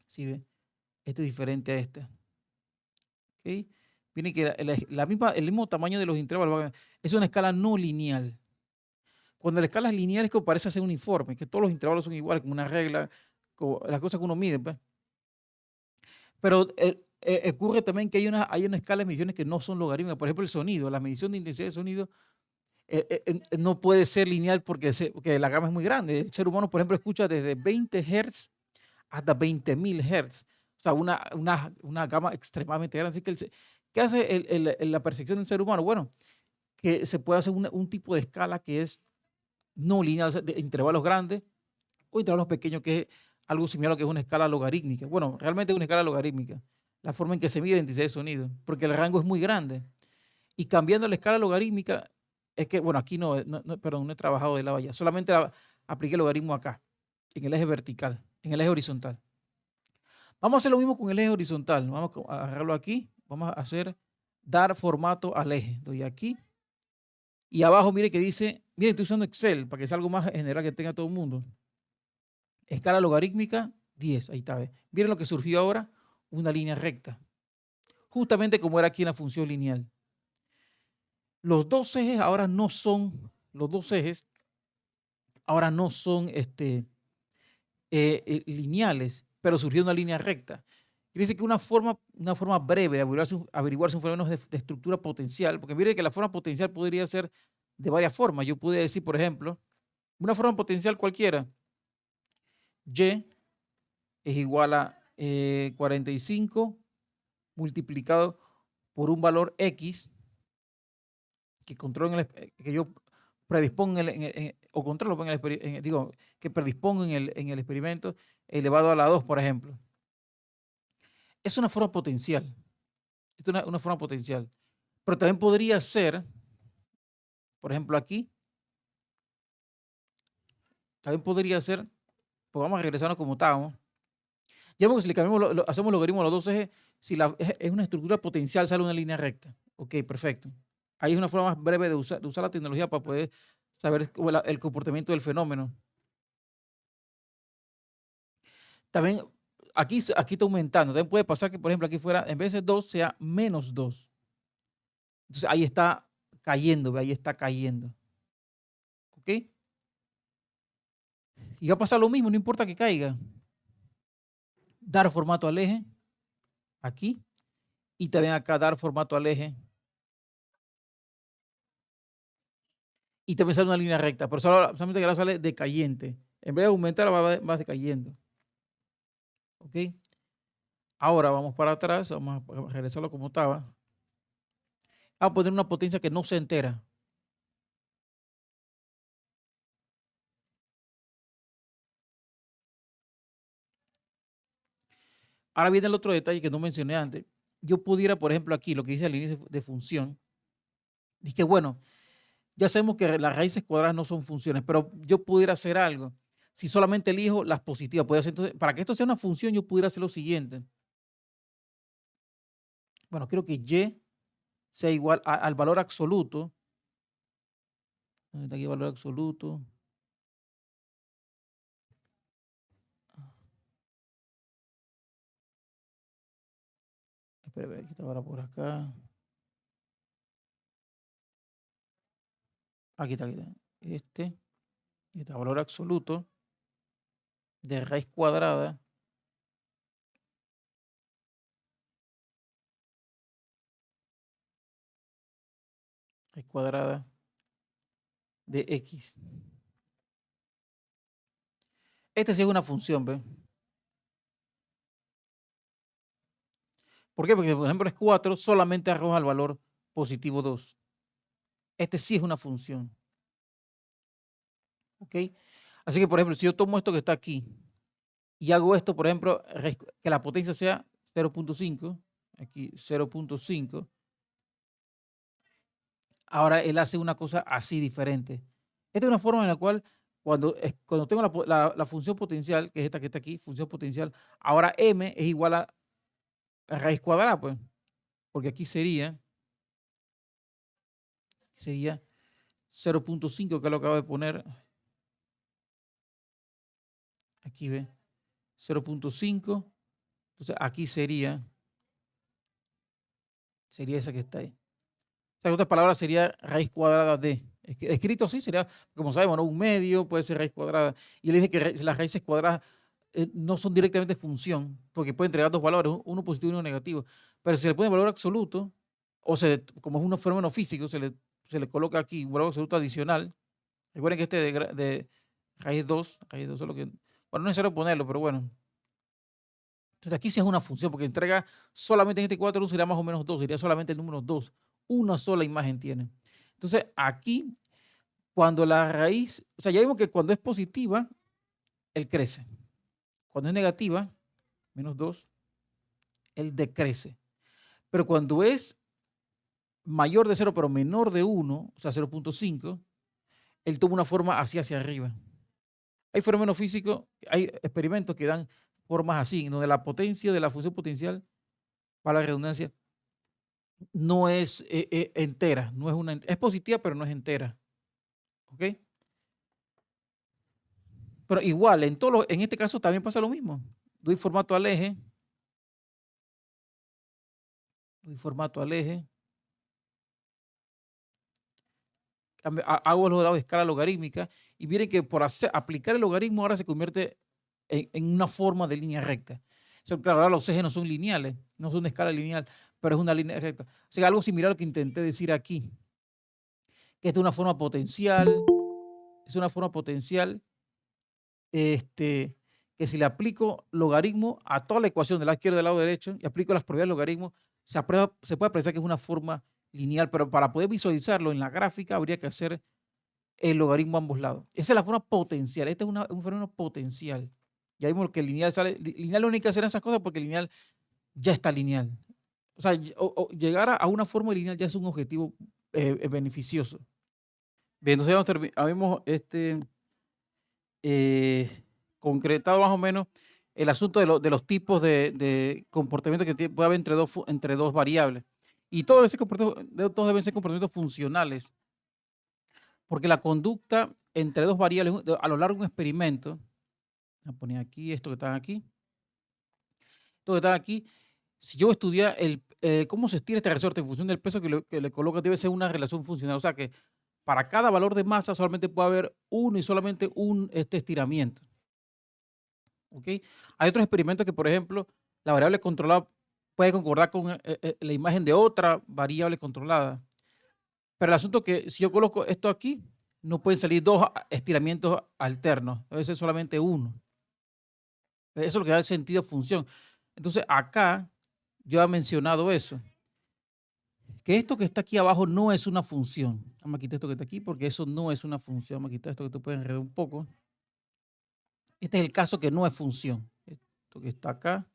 ¿sí ve? Este es diferente a este. ¿Ok? Miren que el mismo tamaño de los intervalos es una escala no lineal. Cuando la escala es lineal es que parece ser uniforme, que todos los intervalos son iguales, como una regla, como las cosas que uno mide, pues. Pero ocurre también que hay una escala de mediciones que no son logarítmicas. Por ejemplo, el sonido, la medición de intensidad de sonido no puede ser lineal porque la gama es muy grande. El ser humano, por ejemplo, escucha desde 20 Hz hasta 20.000 Hz. O sea, una gama extremadamente grande. Así que, ¿qué hace la percepción del ser humano? Bueno, que se puede hacer un tipo de escala que es no lineal, o sea, de intervalos grandes o intervalos pequeños, que es algo similar a lo que es una escala logarítmica. Bueno, realmente es una escala logarítmica, la forma en que se mide la intensidad de sonido, porque el rango es muy grande. Y cambiando la escala logarítmica, es que, bueno, aquí perdón, no he trabajado de la valla, solamente apliqué el logaritmo acá, en el eje vertical, en el eje horizontal. Vamos a hacer lo mismo con el eje horizontal. Vamos a agarrarlo aquí. Vamos a hacer dar formato al eje. Doy aquí. Y abajo, mire que dice, mire, estoy usando Excel para que sea algo más general que tenga todo el mundo. Escala logarítmica, 10. Ahí está. ¿Ve? Miren lo que surgió ahora, una línea recta. Justamente como era aquí en la función lineal. Los dos ejes ahora no son, los dos ejes ahora no son lineales, pero surgió una línea recta. Quiere decir que una forma breve de averiguar si un fenómeno es de estructura potencial, porque mire que la forma potencial podría ser de varias formas. Yo podría decir, por ejemplo, una forma potencial cualquiera, Y es igual a 45 multiplicado por un valor X que controlo que yo predispongo o controlo digo, que predispongo en el experimento elevado a la 2, por ejemplo. Es una forma potencial. Es una forma potencial. Pero también podría ser, por ejemplo, aquí, también podría ser, pues vamos a regresarnos como estábamos. Ya vemos que si le cambiamos, hacemos logaritmo a los dos ejes, si es una estructura potencial, sale una línea recta. Ok, perfecto. Ahí es una forma más breve de usar la tecnología para poder saber el comportamiento del fenómeno. También aquí está aumentando. También puede pasar que, por ejemplo, aquí fuera, en vez de 2, sea menos 2. Entonces ahí está cayendo, ahí está cayendo. ¿Ok? Y va a pasar lo mismo, no importa que caiga. Dar formato al eje, aquí. Y también acá dar formato al eje. Y también sale una línea recta, pero solamente que ahora sale decayente. En vez de aumentar, va decayendo. ¿Ok? Ahora vamos para atrás, vamos a regresarlo como estaba. Vamos a poner una potencia que no se entera. Ahora viene el otro detalle que no mencioné antes. Yo pudiera, por ejemplo, aquí, lo que dice al inicio de función, dice que, bueno, ya sabemos que las raíces cuadradas no son funciones, pero yo pudiera hacer algo. Si solamente elijo las positivas, entonces, para que esto sea una función, yo pudiera hacer lo siguiente. Bueno, quiero que Y sea igual al valor absoluto. ¿Dónde está aquí el valor absoluto? Espera, aquí está ahora por acá. Aquí está, aquí está. Este valor absoluto de raíz cuadrada de X. Esta sí es una función, ¿ve? ¿Por qué? Porque, por ejemplo, es 4, solamente arroja el valor positivo 2. Este sí es una función. ¿Ok? Así que, por ejemplo, si yo tomo esto que está aquí y hago esto, por ejemplo, que la potencia sea 0.5, aquí 0.5, ahora él hace una cosa así diferente. Esta es una forma en la cual cuando tengo la función potencial, que es esta que está aquí, función potencial, ahora m es igual a raíz cuadrada, pues, porque aquí sería 0.5, que lo acabo de poner. Aquí ve, 0.5. Entonces aquí sería esa que está ahí. O sea, en otras palabras, sería raíz cuadrada de. Escrito así sería, como sabemos, ¿no? Un medio puede ser raíz cuadrada. Y le dije que las raíces cuadradas no son directamente función, porque puede entregar dos valores, uno positivo y uno negativo. Pero si se le pone valor absoluto, o como es un fenómeno físico, se le coloca aquí un valor absoluto adicional. Recuerden que este de raíz 2 es lo que. Bueno, no es necesario ponerlo, pero bueno. Entonces aquí sí es una función, porque entrega solamente en este 4 sería más o menos 2, sería solamente el número 2. Una sola imagen tiene. Entonces aquí, cuando la raíz, o sea, ya vimos que cuando es positiva, él crece. Cuando es negativa, menos 2, él decrece. Pero cuando es mayor de 0, pero menor de 1, o sea, 0.5, él toma una forma hacia arriba. Hay fenómenos físicos, hay experimentos que dan formas así, en donde la potencia de la función potencial, para la redundancia, no es entera, no es es positiva, pero no es entera. ¿Ok? Pero igual, en este caso también pasa lo mismo. Doy formato al eje, doy formato al eje, hago los lados de escala logarítmica y miren que por aplicar el logaritmo ahora se convierte en una forma de línea recta. Claro, ahora los ejes no son lineales, no son de escala lineal, pero es una línea recta. O sea, algo similar a lo que intenté decir aquí, que esta es una forma potencial, que si le aplico logaritmo a toda la ecuación del lado izquierdo y del lado derecho y aplico las propiedades del logaritmo, se puede apreciar que es una forma lineal, pero para poder visualizarlo en la gráfica habría que hacer el logaritmo a ambos lados. Esa es la forma potencial. Este es un fenómeno potencial. Ya vimos que el lineal sale. Lineal lo único que hacer esas cosas porque el lineal ya está lineal. O sea, llegar a una forma lineal ya es un objetivo beneficioso. Bien, entonces habíamos eh, concretado más o menos el asunto de los tipos de comportamiento que puede haber entre dos variables. Y todos deben ser comportamientos funcionales, porque la conducta entre dos variables a lo largo de un experimento, voy a poner aquí esto que está aquí, esto que está aquí, si yo estudiar cómo se estira este resorte en función del peso que le coloca, debe ser una relación funcional. O sea que para cada valor de masa solamente puede haber uno y solamente un estiramiento. ¿Ok? Hay otros experimentos que, por ejemplo, la variable controlada puede concordar con la imagen de otra variable controlada. Pero el asunto es que si yo coloco esto aquí, no pueden salir dos estiramientos alternos, debe ser solamente uno. Eso es lo que da el sentido función. Entonces, acá yo he mencionado eso, que esto que está aquí abajo no es una función. Vamos a quitar esto que está aquí porque eso no es una función. Vamos a quitar esto que te puede enredar un poco. Este es el caso que no es función. Esto que está acá.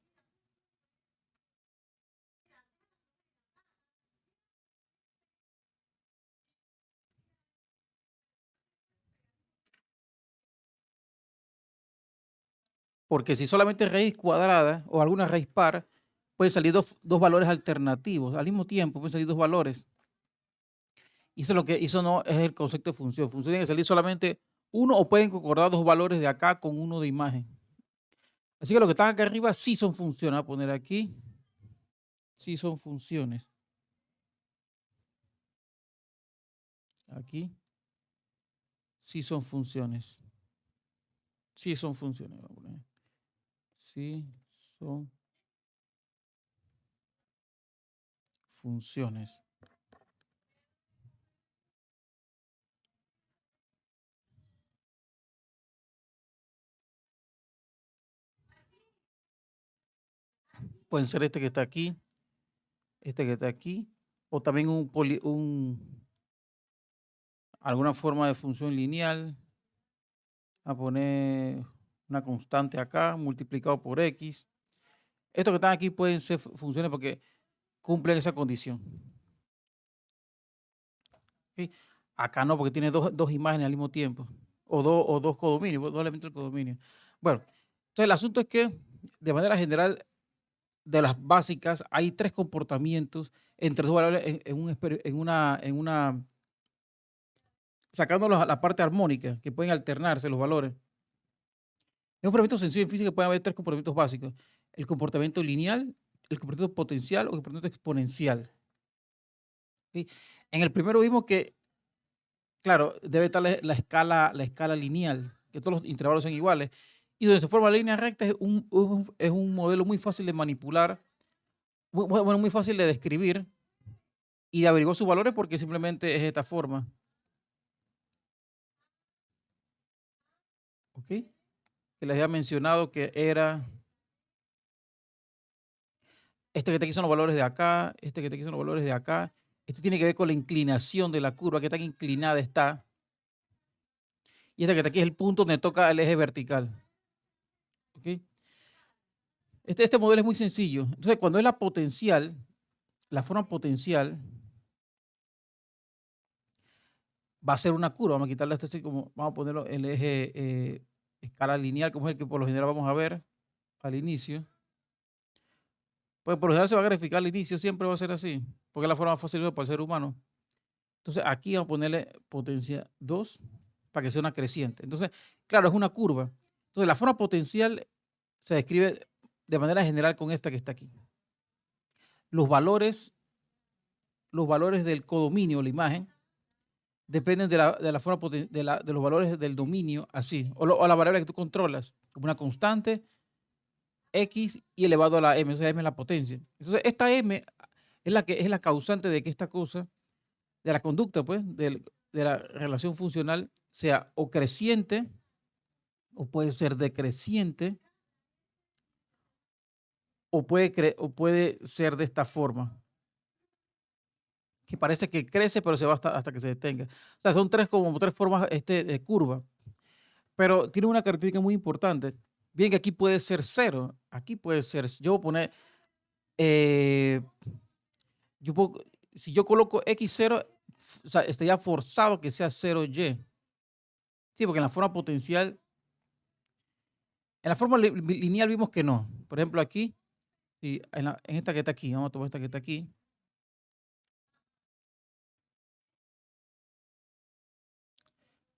Porque si solamente raíz cuadrada o alguna raíz par, pueden salir dos valores alternativos. Al mismo tiempo pueden salir dos valores. Y eso no es el concepto de función. Función tiene que salir solamente uno o pueden concordar dos valores de acá con uno de imagen. Así que lo que están acá arriba sí son funciones. Voy a poner aquí. Sí son funciones. Aquí. Sí son funciones. Sí son funciones. Vamos a poner. Sí son funciones. Pueden ser este que está aquí, este que está aquí, o también alguna forma de función lineal. A poner una constante acá, multiplicado por X. Estos que están aquí pueden ser funciones porque cumplen esa condición. ¿Sí? Acá no, porque tiene dos imágenes al mismo tiempo. O dos codominios, dos elementos del codominio. Bueno, entonces el asunto es que, de manera general, de las básicas, hay tres comportamientos entre dos variables sacando la parte armónica, que pueden alternarse los valores. Es un comportamiento sencillo en física, pueden haber tres comportamientos básicos: el comportamiento lineal, el comportamiento potencial o el comportamiento exponencial. ¿Sí? En el primero vimos que, claro, debe estar la escala lineal, que todos los intervalos sean iguales, y donde se forma la línea recta es un modelo muy fácil de manipular, muy fácil de describir y de averiguar sus valores porque simplemente es esta forma. ¿Ok? Que les había mencionado que era este que está aquí son los valores de acá, este que está aquí son los valores de acá. Este tiene que ver con la inclinación de la curva, qué tan inclinada está. Y este que está aquí es el punto donde toca el eje vertical. ¿Ok? Este modelo es muy sencillo. Entonces, cuando es la forma potencial va a ser una curva. Vamos a quitarle esto así como, vamos a ponerlo el eje escala lineal, como es el que por lo general vamos a ver. al inicio, pues por lo general se va a graficar al inicio, siempre va a ser así, porque es la forma más fácil para el ser humano. Entonces aquí vamos a ponerle potencia 2 para que sea una creciente. Entonces, claro, es una curva. Entonces la forma potencial se describe de manera general con esta que está aquí. Los valores, los valores del codominio, la imagen, dependen de la forma de los valores del dominio, así, o la variable que tú controlas, como una constante, x y elevado a la m, o sea, m es la potencia. Entonces, esta m es la causante de que esta cosa, de la conducta, pues, de la relación funcional, sea o creciente, o puede ser decreciente, o puede ser de esta forma, que parece que crece, pero se va hasta que se detenga. O sea, son como tres formas de curva, pero tiene una característica muy importante. Bien que aquí puede ser cero, aquí puede ser, yo voy a poner, eh, si yo coloco x0, o sea, estaría forzado que sea 0y. Sí, porque en la forma lineal vimos que no. Por ejemplo, aquí, sí, en esta que está aquí, vamos a tomar esta que está aquí.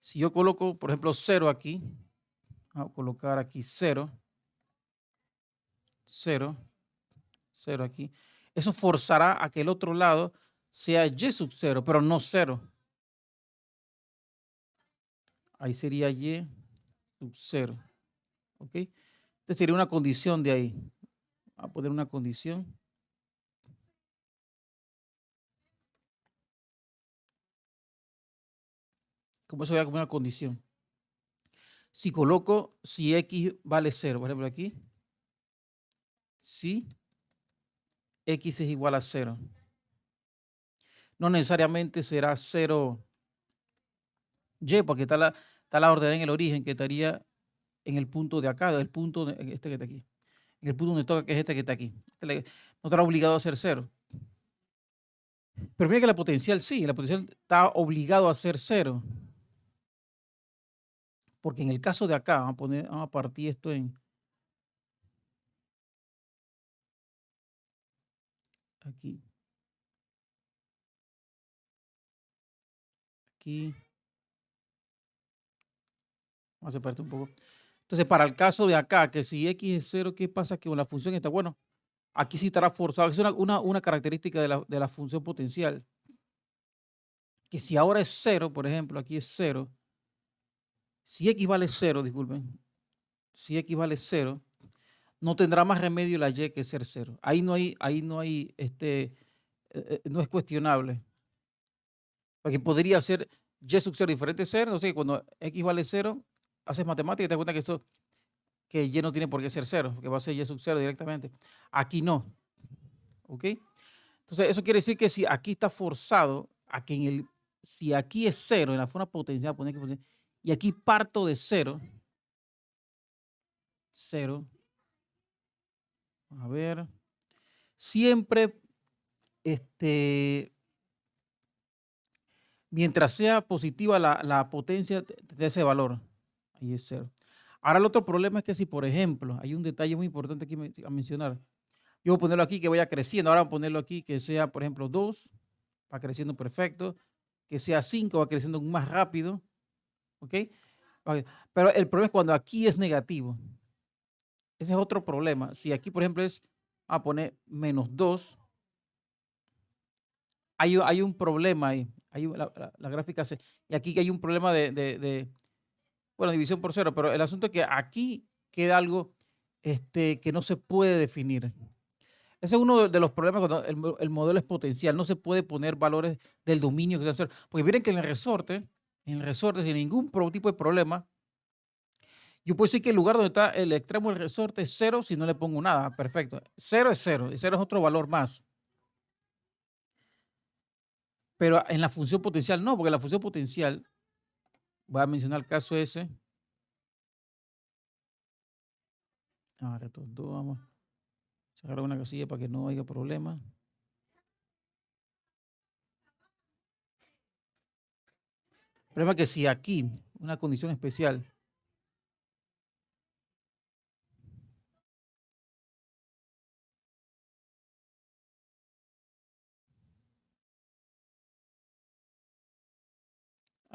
Si yo coloco, por ejemplo, 0 aquí, vamos a colocar aquí 0, 0, 0 aquí. Eso forzará a que el otro lado sea y sub 0, pero no 0. Ahí sería y sub 0. ¿Ok? Esta sería una condición de ahí. Vamos a poner una condición. Como eso sería como una condición. Si x vale 0, por ejemplo aquí, si x es igual a 0, no necesariamente será 0 y, porque está la orden en el origen que estaría en el punto de acá, el punto este que está aquí, en el punto donde toca, que es este que está aquí. No estará obligado a ser 0. Pero mira que la potencial está obligado a ser 0, porque en el caso de acá, vamos a partir esto en aquí, aquí, vamos a separarte un poco. Entonces, para el caso de acá, que si x es 0, ¿qué pasa? Que con la función está, bueno, aquí sí estará forzado. Es una característica de la función potencial. Que si ahora es 0, por ejemplo, aquí es 0, si x vale 0, disculpen, si x vale 0, no tendrá más remedio la y que ser 0. Ahí no hay, no es cuestionable. Porque podría ser y sub 0 diferente a 0, no sé, cuando x vale 0, haces matemática y te das cuenta que y no tiene por qué ser 0, que va a ser y sub 0 directamente. Aquí no, ¿ok? Entonces, eso quiere decir que si aquí está forzado a que si aquí es 0 en la forma potencial, y aquí parto de 0, 0, a ver, siempre, mientras sea positiva la potencia de ese valor, ahí es 0. Ahora el otro problema es que si, por ejemplo, hay un detalle muy importante aquí a mencionar. Yo voy a ponerlo aquí que vaya creciendo, ahora voy a ponerlo aquí que sea, por ejemplo, 2, va creciendo perfecto, que sea 5, va creciendo más rápido, ¿ok? Pero el problema es cuando aquí es negativo. Ese es otro problema. Si aquí, por ejemplo, es a poner -2, hay un problema ahí. La gráfica y aquí que hay un problema bueno, división por 0, pero el asunto es que aquí queda algo que no se puede definir. Ese es uno de los problemas cuando el modelo es potencial. No se puede poner valores del dominio que sean 0. Porque miren que en el resorte, sin ningún tipo de problema, yo puedo decir que el lugar donde está el extremo del resorte es 0 si no le pongo nada. Perfecto. 0 es 0 y 0 es otro valor más. Pero en la función potencial no, porque la función potencial, voy a mencionar el caso ese. Ahora todo, vamos a cerrar una casilla para que no haya problema. El problema es que si aquí, una condición especial,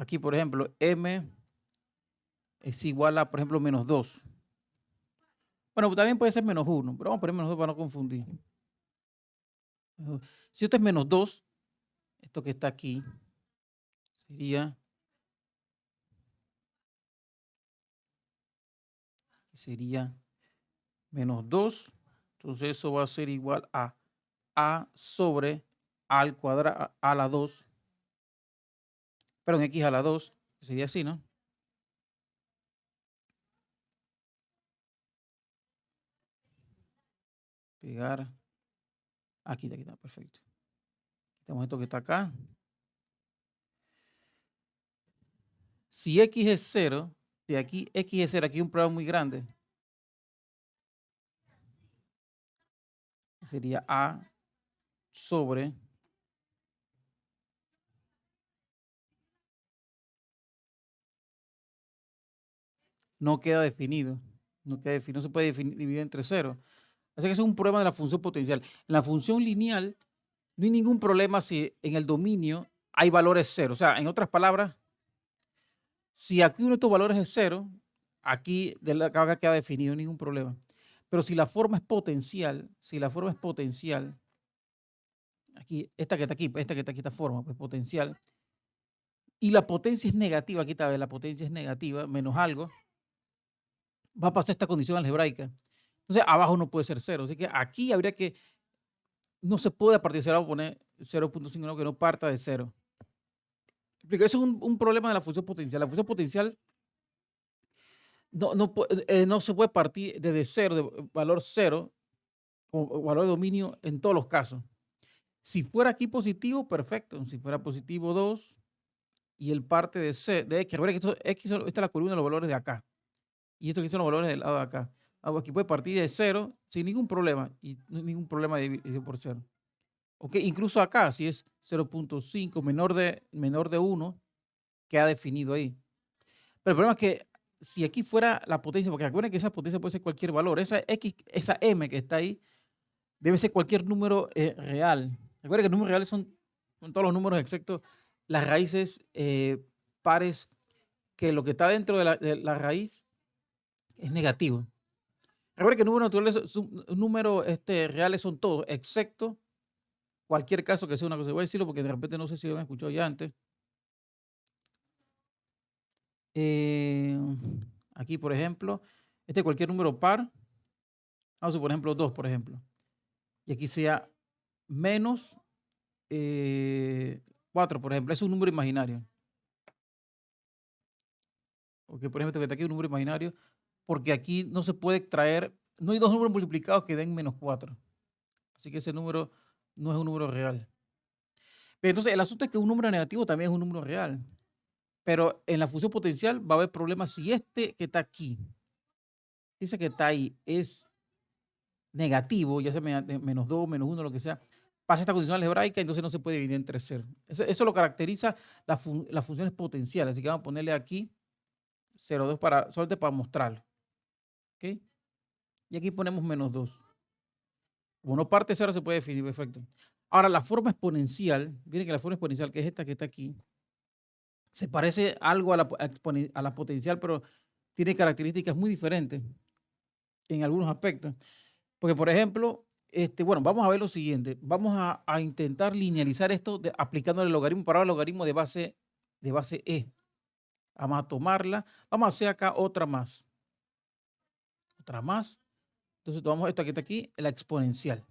Aquí, por ejemplo, m es igual a, por ejemplo, menos 2. Bueno, también puede ser menos 1, pero vamos a poner menos 2 para no confundir. Si esto es menos 2, esto que está aquí sería menos 2. Entonces eso va a ser igual a sobre a al cuadrado a la 2, perdón, x a la 2, sería así, ¿no? Pegar, aquí está, perfecto. Tenemos esto que está acá. Si x es 0, de aquí x es 0, aquí hay un problema muy grande. Sería a sobre no queda definido. No queda definido, no se puede dividir entre 0. Así que ese es un problema de la función potencial. En la función lineal no hay ningún problema si en el dominio hay valores 0. O sea, en otras palabras, si aquí uno de estos valores es 0, aquí de la carga queda definido, ningún problema. Pero si la forma es potencial, aquí, esta que está aquí, esta forma, pues potencial, y la potencia es negativa, aquí está, la potencia es negativa, menos algo, va a pasar esta condición algebraica. Entonces, abajo no puede ser 0. Así que aquí habría que, no se puede a partir de 0 poner 0.5, que no parta de 0. Eso es un problema de la función potencial. La función potencial no se puede partir desde 0, de valor 0, o valor de dominio en todos los casos. Si fuera aquí positivo, perfecto. Si fuera positivo 2 y el parte de x, recuerda que esta es la columna de los valores de acá. Y esto aquí son los valores del lado de acá. Aquí puede partir de 0 sin ningún problema. Y no hay ningún problema de dividir por 0. ¿Ok? Incluso acá, si es 0.5 menor de 1, queda definido ahí. Pero el problema es que si aquí fuera la potencia, porque recuerden que esa potencia puede ser cualquier valor, esa x, esa m que está ahí, debe ser cualquier número real. Recuerden que los números reales son todos los números excepto las raíces pares, que lo que está dentro de la raíz es negativo. Recuerden que números naturales, números reales son todos, excepto cualquier caso que sea una cosa. Voy a decirlo porque de repente no sé si lo han escuchado ya antes. Eh, Aquí, por ejemplo, cualquier número par, vamos a por ejemplo 2, por ejemplo, y aquí sea menos 4, por ejemplo, es un número imaginario. Ok, por ejemplo, que está aquí es un número imaginario, porque aquí no se puede extraer, no hay dos números multiplicados que den menos 4. Así que ese número no es un número real. Pero entonces, el asunto es que un número negativo también es un número real. Pero en la función potencial va a haber problemas si este que está aquí, ese que está ahí, es negativo, ya sea menos 2, menos 1, lo que sea, pasa esta condición algebraica, entonces no se puede dividir entre 0. Eso lo caracteriza las funciones potenciales. Así que vamos a ponerle aquí 0,2 solamente para mostrarlo. ¿Ok? Y aquí ponemos menos 2. Como no parte 0 se puede definir, perfecto. Ahora, la forma exponencial, miren que la forma exponencial, que es esta que está aquí, se parece algo a la potencial, pero tiene características muy diferentes en algunos aspectos. Porque, por ejemplo, bueno, vamos a ver lo siguiente. Vamos a intentar linealizar esto aplicando el logaritmo para el logaritmo de base E. Vamos a tomarla. Vamos a hacer acá otra más. Otra más. Entonces tomamos esta que está aquí, la exponencial.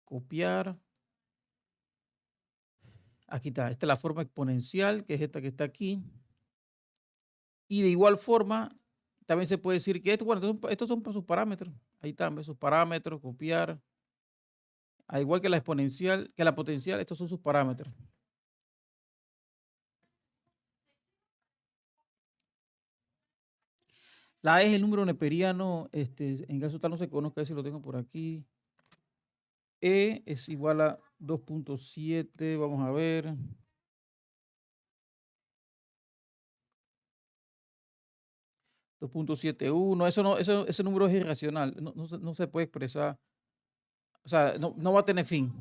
Copiar. Aquí está. Esta es la forma exponencial, que es esta que está aquí. Y de igual forma, también se puede decir que bueno, estos son sus parámetros. Ahí están, sus parámetros, copiar. Al igual que la exponencial, que la potencial, estos son sus parámetros. La E es el número neperiano, en caso tal no se conozca, si lo tengo por aquí. E es igual a 2.7, vamos a ver. 2.71, ese número es irracional, no se puede expresar, o sea, no va a tener fin.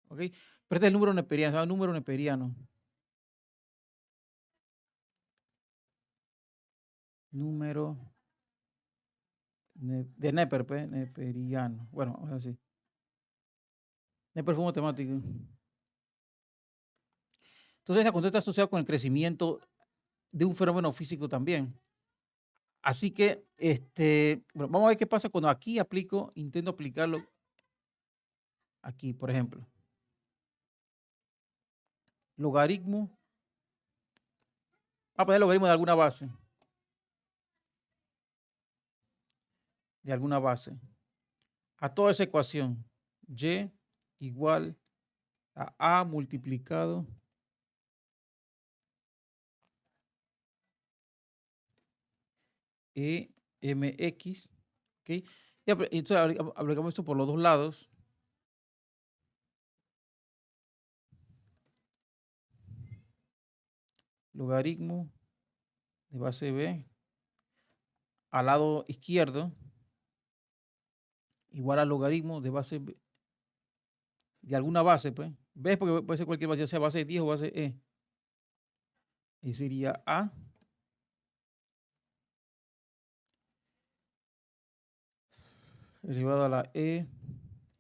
¿Ok? Pero este es el número neperiano, se llama número neperiano. número de Neper, pues, neperiano. Bueno, vamos a decir. Neper fue un matemático. Entonces, esa constante está asociada con el crecimiento de un fenómeno físico también. Así que, bueno, vamos a ver qué pasa cuando aquí intento aplicarlo aquí, por ejemplo. Logaritmo, vamos a poner logaritmo de alguna base, a toda esa ecuación, y igual a multiplicado mx, ¿ok? Y entonces aplicamos esto por los dos lados. Logaritmo de base b al lado izquierdo igual al logaritmo de base b, de alguna base, pues. ¿Ves? Porque puede ser cualquier base, ya sea base 10 o base e. Y sería a elevado a la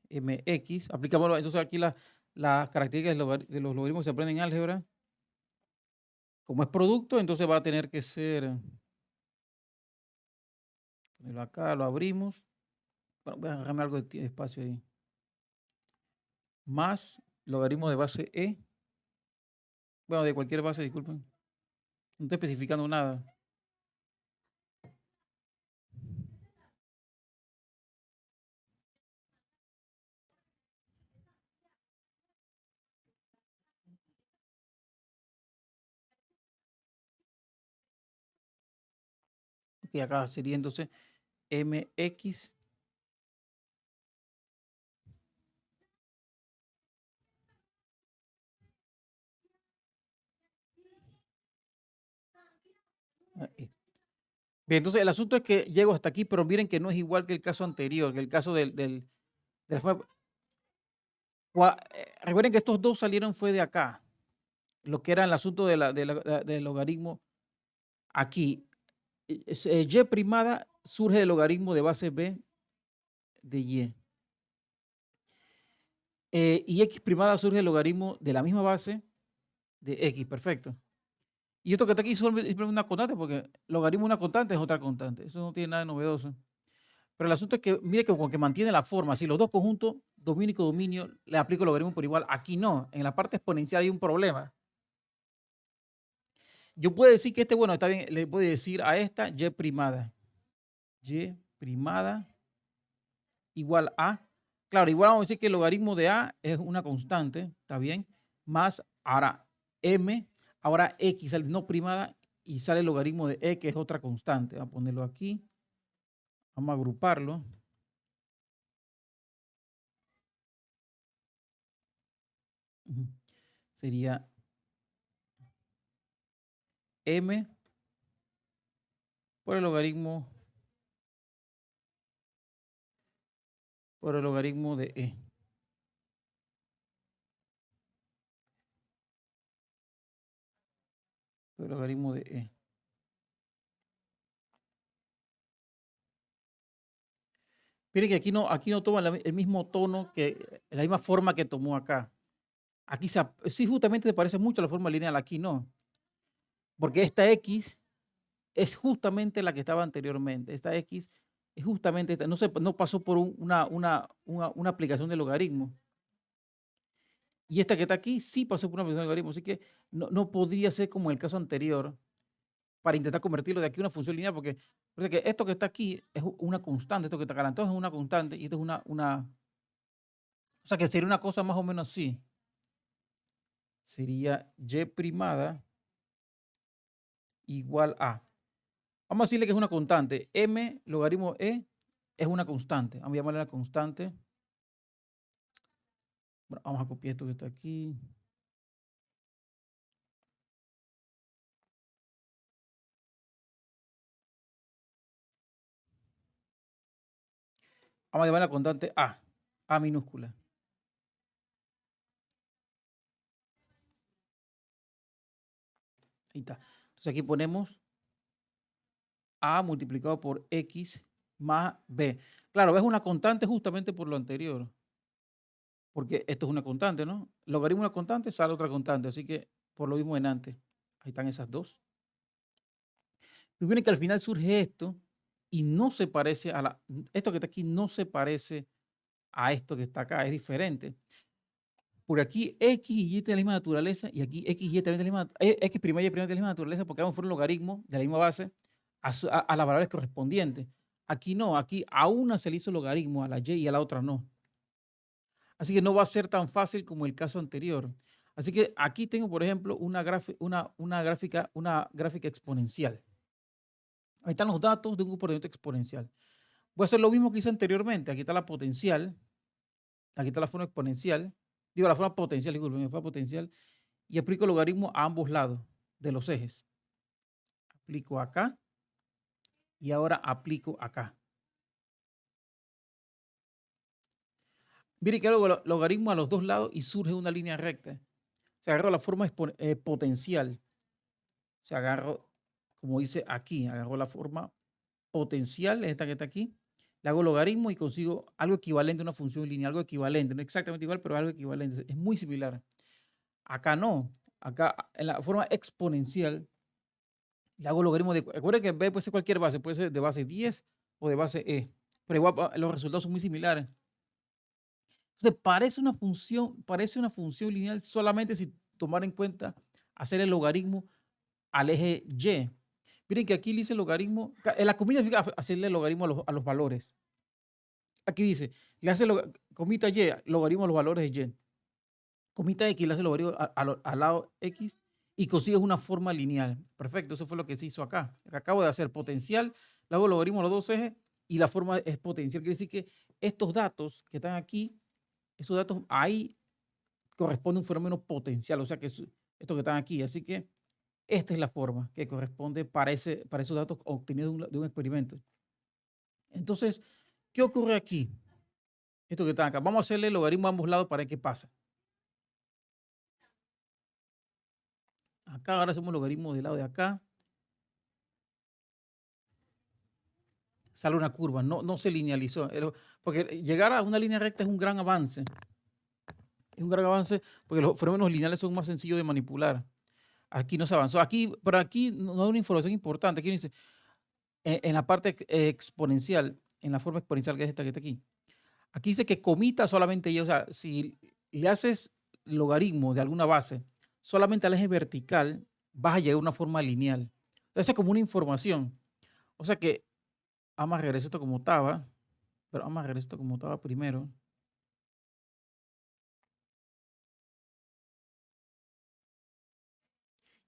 mx. Aplicamos entonces aquí las características de los logaritmos que se aprenden en álgebra. Como es producto, entonces va a tener que ser, ponerlo acá, lo abrimos. Bueno, voy a dejarme algo de espacio ahí. Más logaritmo de base e. Bueno, de cualquier base, disculpen. No estoy especificando nada. Y acá sería entonces mx a e. Bien, entonces el asunto es que llego hasta aquí, pero miren que no es igual que el caso anterior, que el caso de la forma. Recuerden que estos dos salieron fue de acá, lo que era el asunto del logaritmo aquí. Y primada surge del logaritmo de base b de y. Y x primada surge del logaritmo de la misma base de x, perfecto. Y esto que está aquí es simplemente una constante, porque logaritmo de una constante es otra constante. Eso no tiene nada de novedoso. Pero el asunto es que, mire que como que mantiene la forma. Si los dos conjuntos, dominio y codominio, le aplico el logaritmo por igual. Aquí no. En la parte exponencial hay un problema. Yo puedo decir que bueno, está bien, le puedo decir a esta y primada. Y primada igual a. Claro, igual vamos a decir que el logaritmo de a es una constante, ¿está bien? Más ahora m, ahora x sale no primada y sale el logaritmo de e, que es otra constante. Vamos a ponerlo aquí. Vamos a agruparlo. Sería m por el logaritmo de e. Por el logaritmo de e. Miren que aquí no toma el mismo tono, la misma forma que tomó acá. Aquí sí justamente se parece mucho a la forma lineal, aquí no. Porque esta x es justamente la que estaba anteriormente. Esta x es justamente esta, no pasó por una aplicación de logaritmo. Y esta que está aquí sí pasó por una aplicación de logaritmo, así que no podría ser como el caso anterior para intentar convertirlo de aquí a una función lineal, porque esto que está aquí es una constante, esto que está acá entonces es una constante y esto es o sea que sería una cosa más o menos así. Sería y primada igual a. Vamos a decirle que es una constante. M logaritmo E es una constante. Vamos a llamarle la constante. Bueno, vamos a copiar esto que está aquí. Vamos a llamar la constante A minúscula. Ahí está. Entonces aquí ponemos A multiplicado por X más B. Claro, es una constante justamente por lo anterior, porque esto es una constante, ¿no? Logaritmo de una constante sale otra constante, así que por lo mismo en antes. Ahí están esas dos. Y miren que al final surge esto y no se parece a esto que está aquí no se parece a esto que está acá, es diferente. Por aquí X y Y tienen la misma naturaleza y aquí X y Y también tienen la misma, X prima y Y prima tienen la misma naturaleza porque ambos fueron logaritmos de la misma base a las variables correspondientes. Aquí no, aquí a una se le hizo logaritmo, a la Y y a la otra no. Así que no va a ser tan fácil como el caso anterior. Así que aquí tengo, por ejemplo, una gráfica exponencial. Ahí están los datos de un comportamiento exponencial. Voy a hacer lo mismo que hice anteriormente. Aquí está la potencial, aquí está la forma exponencial, digo la forma potencial, disculpen, la forma potencial, y aplico el logaritmo a ambos lados de los ejes. Aplico acá y ahora aplico acá. Miren que hago logaritmo a los dos lados y surge una línea recta. Se agarro la forma potencial. Se agarro, como dice aquí, agarro la forma potencial, es esta que está aquí. Le hago logaritmo y consigo algo equivalente a una función lineal, algo equivalente, no exactamente igual, pero algo equivalente. Es muy similar. Acá no. Acá en la forma exponencial le hago logaritmo de. Recuerden que B puede ser cualquier base, puede ser de base 10 o de base E. Pero igual los resultados son muy similares. Entonces, parece una función lineal solamente si tomar en cuenta hacer el logaritmo al eje Y. Miren que aquí dice logaritmo, en la comilla significa hacerle logaritmo a los valores. Aquí dice, le hace comita Y, logaritmo a los valores de Y. Comita X, le hace logaritmo al lado X y consigues una forma lineal. Perfecto, eso fue lo que se hizo acá. Acabo de hacer potencial, le hago logaritmo a los dos ejes y la forma es potencial. Quiere decir que estos datos que están aquí, esos datos ahí corresponde a un fenómeno potencial, o sea que esto que están aquí. Así que esta es la forma que corresponde para esos datos obtenidos de un experimento. Entonces, ¿qué ocurre aquí? Esto que está acá. Vamos a hacerle logaritmo a ambos lados para ver qué pasa. Acá ahora hacemos logaritmo del lado de acá. Sale una curva, no se linealizó. Porque llegar a una línea recta es un gran avance. Es un gran avance porque los fenómenos lineales son más sencillos de manipular. Aquí no se avanzó. Pero aquí no hay una información importante. Aquí dice, en la parte exponencial, en la forma exponencial que es esta que está aquí. Aquí dice que comita solamente Y, o sea, si le haces logaritmo de alguna base solamente al eje vertical, vas a llegar a una forma lineal. Entonces es como una información. O sea que vamos a regresar esto como estaba, pero vamos a regresar esto como estaba primero.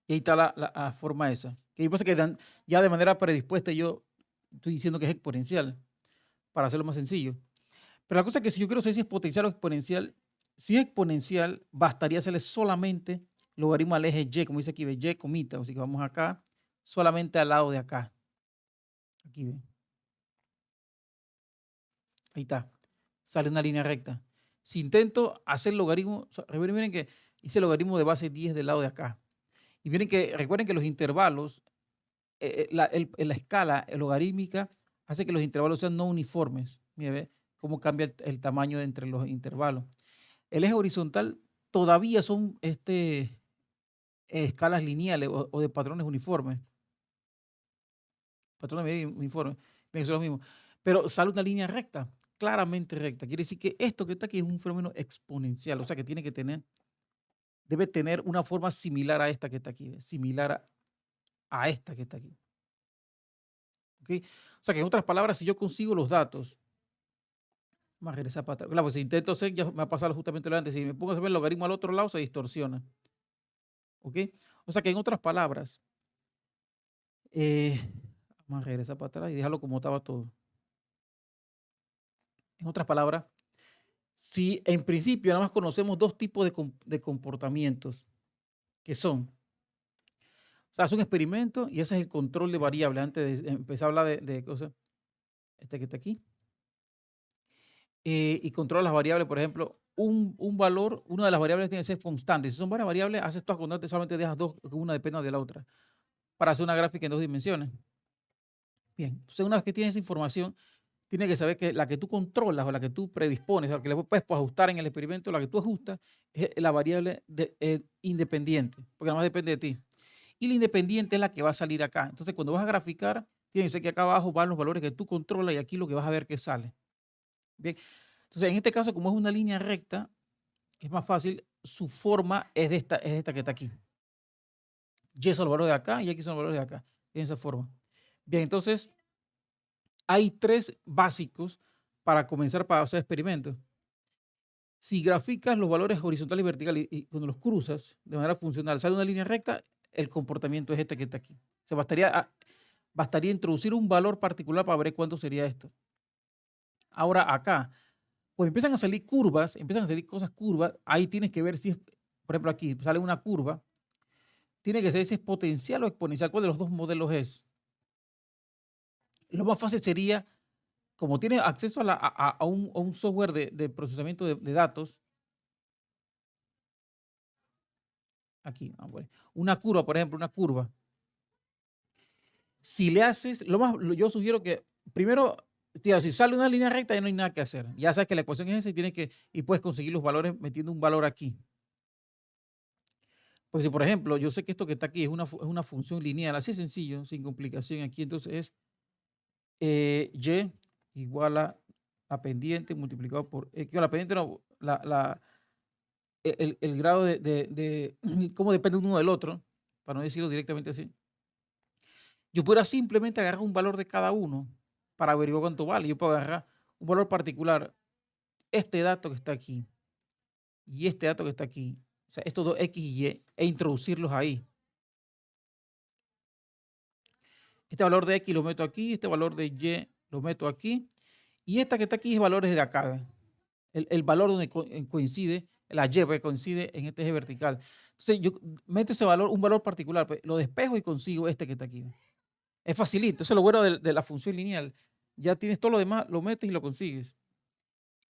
Y ahí está la forma esa. Que pasa que ya de manera predispuesta yo estoy diciendo que es exponencial, para hacerlo más sencillo. Pero la cosa es que si yo quiero saber si es potencial o exponencial, si es exponencial, bastaría hacerle solamente logaritmo al eje Y, como dice aquí, Y comita. Así que vamos acá, solamente al lado de acá. Aquí ven. Ahí está. Sale una línea recta. Si intento hacer logaritmo, miren que hice logaritmo de base 10 del lado de acá. Y miren que, recuerden que los intervalos, la escala logarítmica hace que los intervalos sean no uniformes. Mira, ve cómo cambia tamaño entre los intervalos. El eje horizontal todavía son escalas lineales o de patrones uniformes. Patrones de medida uniformes. Miren, son los mismos. Pero sale una línea recta, claramente recta. Quiere decir que esto que está aquí es un fenómeno exponencial. O sea que debe tener una forma similar a esta que está aquí. Similar a esta que está aquí. ¿Okay? O sea que en otras palabras, si yo consigo los datos, vamos a regresar para atrás. Claro, pues si intento hacer, ya me va a pasar justamente lo antes. Si me pongo a hacer el logaritmo al otro lado, se distorsiona. ¿Ok? O sea que en otras palabras, vamos a regresar para atrás y dejarlo como estaba todo. En otras palabras, si en principio nada más conocemos dos tipos de comportamientos, que son, o sea, es un experimento y ese es el control de variables. Antes de empezar a hablar de cosas, este que está aquí, y controla las variables, por ejemplo, un valor, una de las variables tiene que ser constante. Si son varias variables, haces todas constantes, solamente dejas dos, que una dependa de la otra, para hacer una gráfica en dos dimensiones. Bien, entonces una vez que tienes esa información, tienes que saber que la que tú controlas o la que tú predispones, o la que le puedes pues, ajustar en el experimento, la que tú ajustas es la variable independiente, porque nada más depende de ti. Y la independiente es la que va a salir acá. Entonces, cuando vas a graficar, tienes que ser que acá abajo van los valores que tú controlas y aquí lo que vas a ver que sale. Bien, entonces en este caso, como es una línea recta, es más fácil, su forma es esta que está aquí. Y son los valores de acá y aquí son los valores de acá, en esa forma. Bien, entonces hay tres básicos para comenzar para hacer experimentos. Si graficas los valores horizontales y verticales y cuando los cruzas de manera funcional, sale una línea recta, el comportamiento es este que está aquí. O sea, bastaría introducir un valor particular para ver cuánto sería esto. Ahora acá, cuando empiezan a salir curvas, empiezan a salir cosas curvas, ahí tienes que ver si es, por ejemplo, aquí sale una curva, tiene que ser si es potencial o exponencial. ¿Cuál de los dos modelos es? Lo más fácil sería, como tiene acceso a un software de procesamiento de datos, aquí, una curva, por ejemplo, una curva. Si le haces, yo sugiero que primero, tío, si sale una línea recta ya no hay nada que hacer. Ya sabes que la ecuación es esa y puedes conseguir los valores metiendo un valor aquí. Pues si, por ejemplo, yo sé que esto que está aquí es una función lineal, así es sencillo, sin complicación aquí, entonces es y igual a la pendiente multiplicado por x, la pendiente no, el grado de cómo depende uno del otro, para no decirlo directamente así. Yo pudiera simplemente agarrar un valor de cada uno para averiguar cuánto vale. Yo puedo agarrar un valor particular, este dato que está aquí y este dato que está aquí, o sea, estos dos X y Y, e introducirlos ahí. Este valor de X lo meto aquí, este valor de Y lo meto aquí, y esta que está aquí es valores de acá. El valor donde coincide, la Y pues, coincide en este eje vertical. Entonces yo meto ese valor, un valor particular, pues, lo despejo y consigo este que está aquí. Es facilito, eso es lo bueno de la función lineal. Ya tienes todo lo demás, lo metes y lo consigues.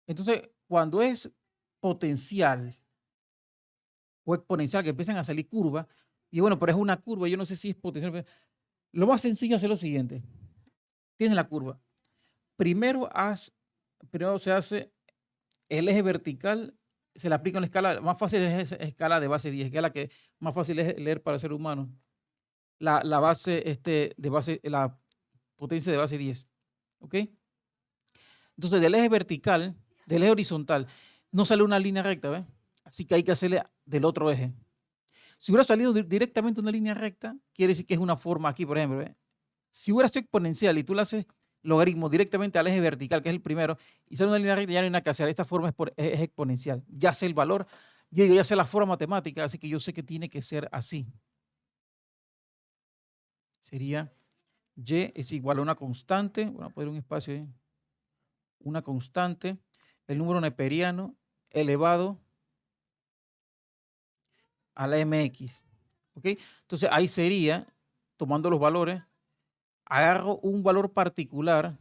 Entonces, cuando es potencial o exponencial, que empiezan a salir curvas, y bueno, pero es una curva, yo no sé si es potencial. Lo más sencillo es hacer lo siguiente. Tienes la curva. Primero, primero se hace el eje vertical, se le aplica una escala, más fácil es esa escala de base 10, que es la que más fácil es leer para el ser humano. La base de base, la potencia de base 10. ¿Ok? Entonces, del eje vertical, del eje horizontal, no sale una línea recta, ¿ves? Así que hay que hacerle del otro eje. Si hubiera salido directamente una línea recta, quiere decir que es una forma aquí, por ejemplo. ¿Ves? Si hubiera sido exponencial y tú le haces logaritmo directamente al eje vertical, que es el primero, y sale una línea recta, ya no hay nada que hacer. Esta forma es exponencial. Ya sé el valor, ya sé la forma matemática, así que yo sé que tiene que ser así. Sería y es igual a una constante, voy a poner un espacio ahí, una constante, el número neperiano elevado a la mx. ¿Ok? Entonces ahí sería, tomando los valores, agarro un valor particular,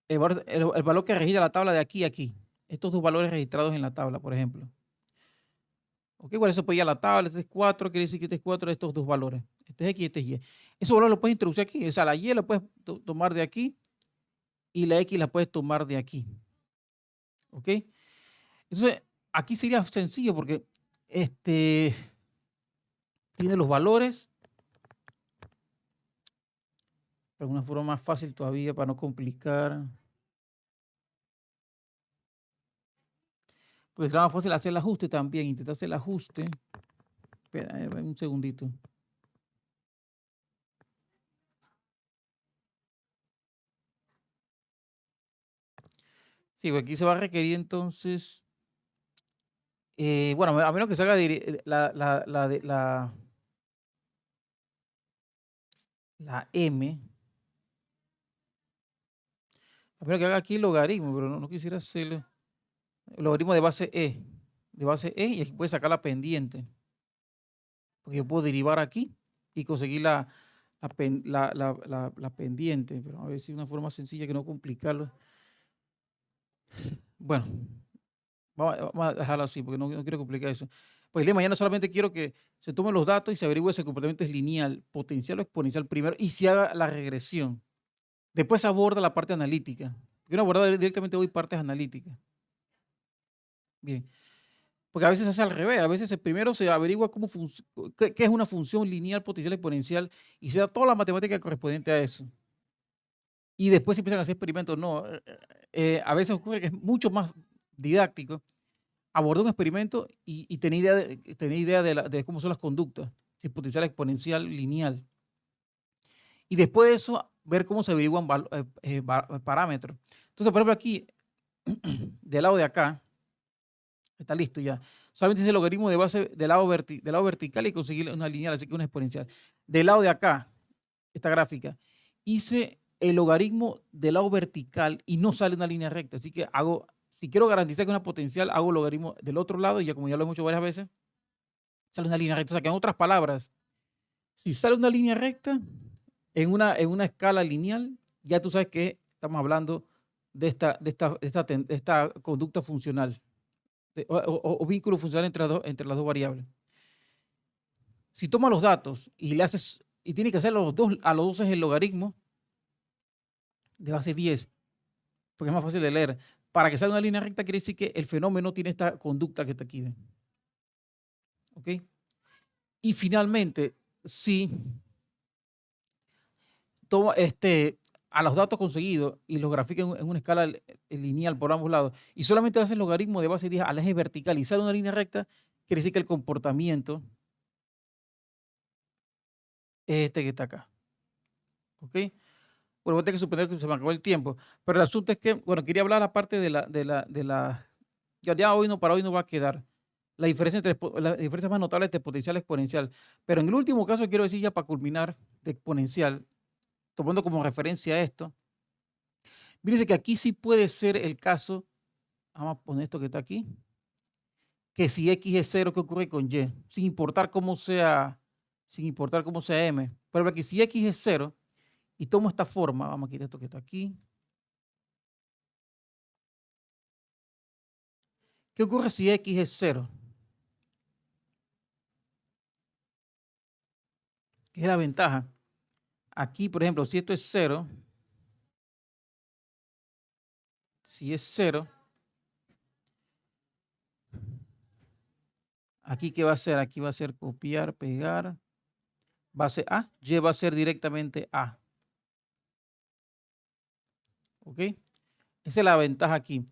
el valor que registra la tabla de aquí a aquí. Estos dos valores registrados en la tabla, por ejemplo. ¿Ok? Por eso pues ya la tabla, este es 4, quiere decir que este es 4 de estos dos valores. Este es X y este es Y. Esos valores los puedes introducir aquí. O sea, la Y la puedes tomar de aquí y la X la puedes tomar de aquí. ¿Ok? Entonces, aquí sería sencillo porque tiene los valores, pero de una forma más fácil todavía para no complicar. Pues será más fácil hacer el ajuste también, intentar hacer el ajuste. Espera, un segundito. Sí, pues aquí se va a requerir entonces, bueno, a menos que se haga la M, a menos que haga aquí el logaritmo, pero no quisiera hacerlo. El logaritmo de base E, y aquí puede sacar la pendiente, porque yo puedo derivar aquí y conseguir la pendiente, pero a ver si una forma sencilla que no complicarlo. Bueno, vamos a dejarlo así, porque no quiero complicar eso. Pues el día de mañana solamente quiero que se tomen los datos y se averigüe si el comportamiento es lineal, potencial o exponencial primero y se haga la regresión. Después se aborda la parte analítica. Yo no abordo directamente hoy partes analíticas. Bien. Porque a veces se hace al revés, a veces primero se averigua qué es una función lineal, potencial, exponencial y se da toda la matemática correspondiente a eso. Y después se empiezan a hacer experimentos. No, a veces ocurre que es mucho más didáctico abordar un experimento y tener idea de cómo son las conductas, si es potencial, exponencial, lineal. Y después de eso, ver cómo se averiguan parámetros. Entonces, por ejemplo, aquí, del lado de acá, está listo ya. Solamente es el logaritmo de base del lado vertical y conseguir una lineal, así que una exponencial. Del lado de acá, esta gráfica, hice el logaritmo del lado vertical y no sale una línea recta. Así que si quiero garantizar que una potencial, hago el logaritmo del otro lado y ya como ya lo hemos hecho varias veces, sale una línea recta. O sea que en otras palabras, si sale una línea recta en una escala lineal, ya tú sabes que estamos hablando de esta conducta funcional o vínculo funcional entre las dos variables. Si tomas los datos y le haces, y tienes que hacer a los dos es el logaritmo de base 10, porque es más fácil de leer. Para que salga una línea recta quiere decir que el fenómeno tiene esta conducta que está aquí. ¿Ven? ¿Ok? Y finalmente, si toma a los datos conseguidos y los grafica en una escala lineal por ambos lados y solamente hace el logaritmo de base 10 al eje vertical y sale una línea recta, quiere decir que el comportamiento es este que está acá. ¿Ok? Bueno, voy a tener que suponer que se me acabó el tiempo, pero el asunto es que, bueno, quería hablar aparte ya hoy no, para hoy no va a quedar. La diferencia más notable entre potencial y exponencial. Pero en el último caso quiero decir ya para culminar de exponencial, tomando como referencia esto, fíjense que aquí sí puede ser el caso, vamos a poner esto que está aquí, que si X es 0, ¿qué ocurre con Y? Sin importar cómo sea M. Pero aquí si X es 0 y tomo esta forma, vamos a quitar esto que está aquí. ¿Qué ocurre si X es 0? ¿Qué es la ventaja? Aquí, por ejemplo, si esto es 0, si es 0, aquí ¿qué va a hacer? Aquí va a ser copiar, pegar, va a ser A, Y va a ser directamente A. ¿Ok? Esa es la ventaja aquí.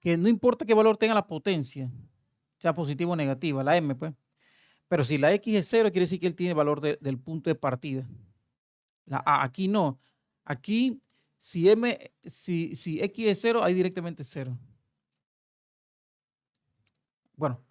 Que no importa qué valor tenga la potencia, sea positiva o negativa, la M, pues. Pero si la X es 0, quiere decir que él tiene valor del punto de partida. La A, aquí no. Aquí, si X es 0, hay directamente 0. Bueno,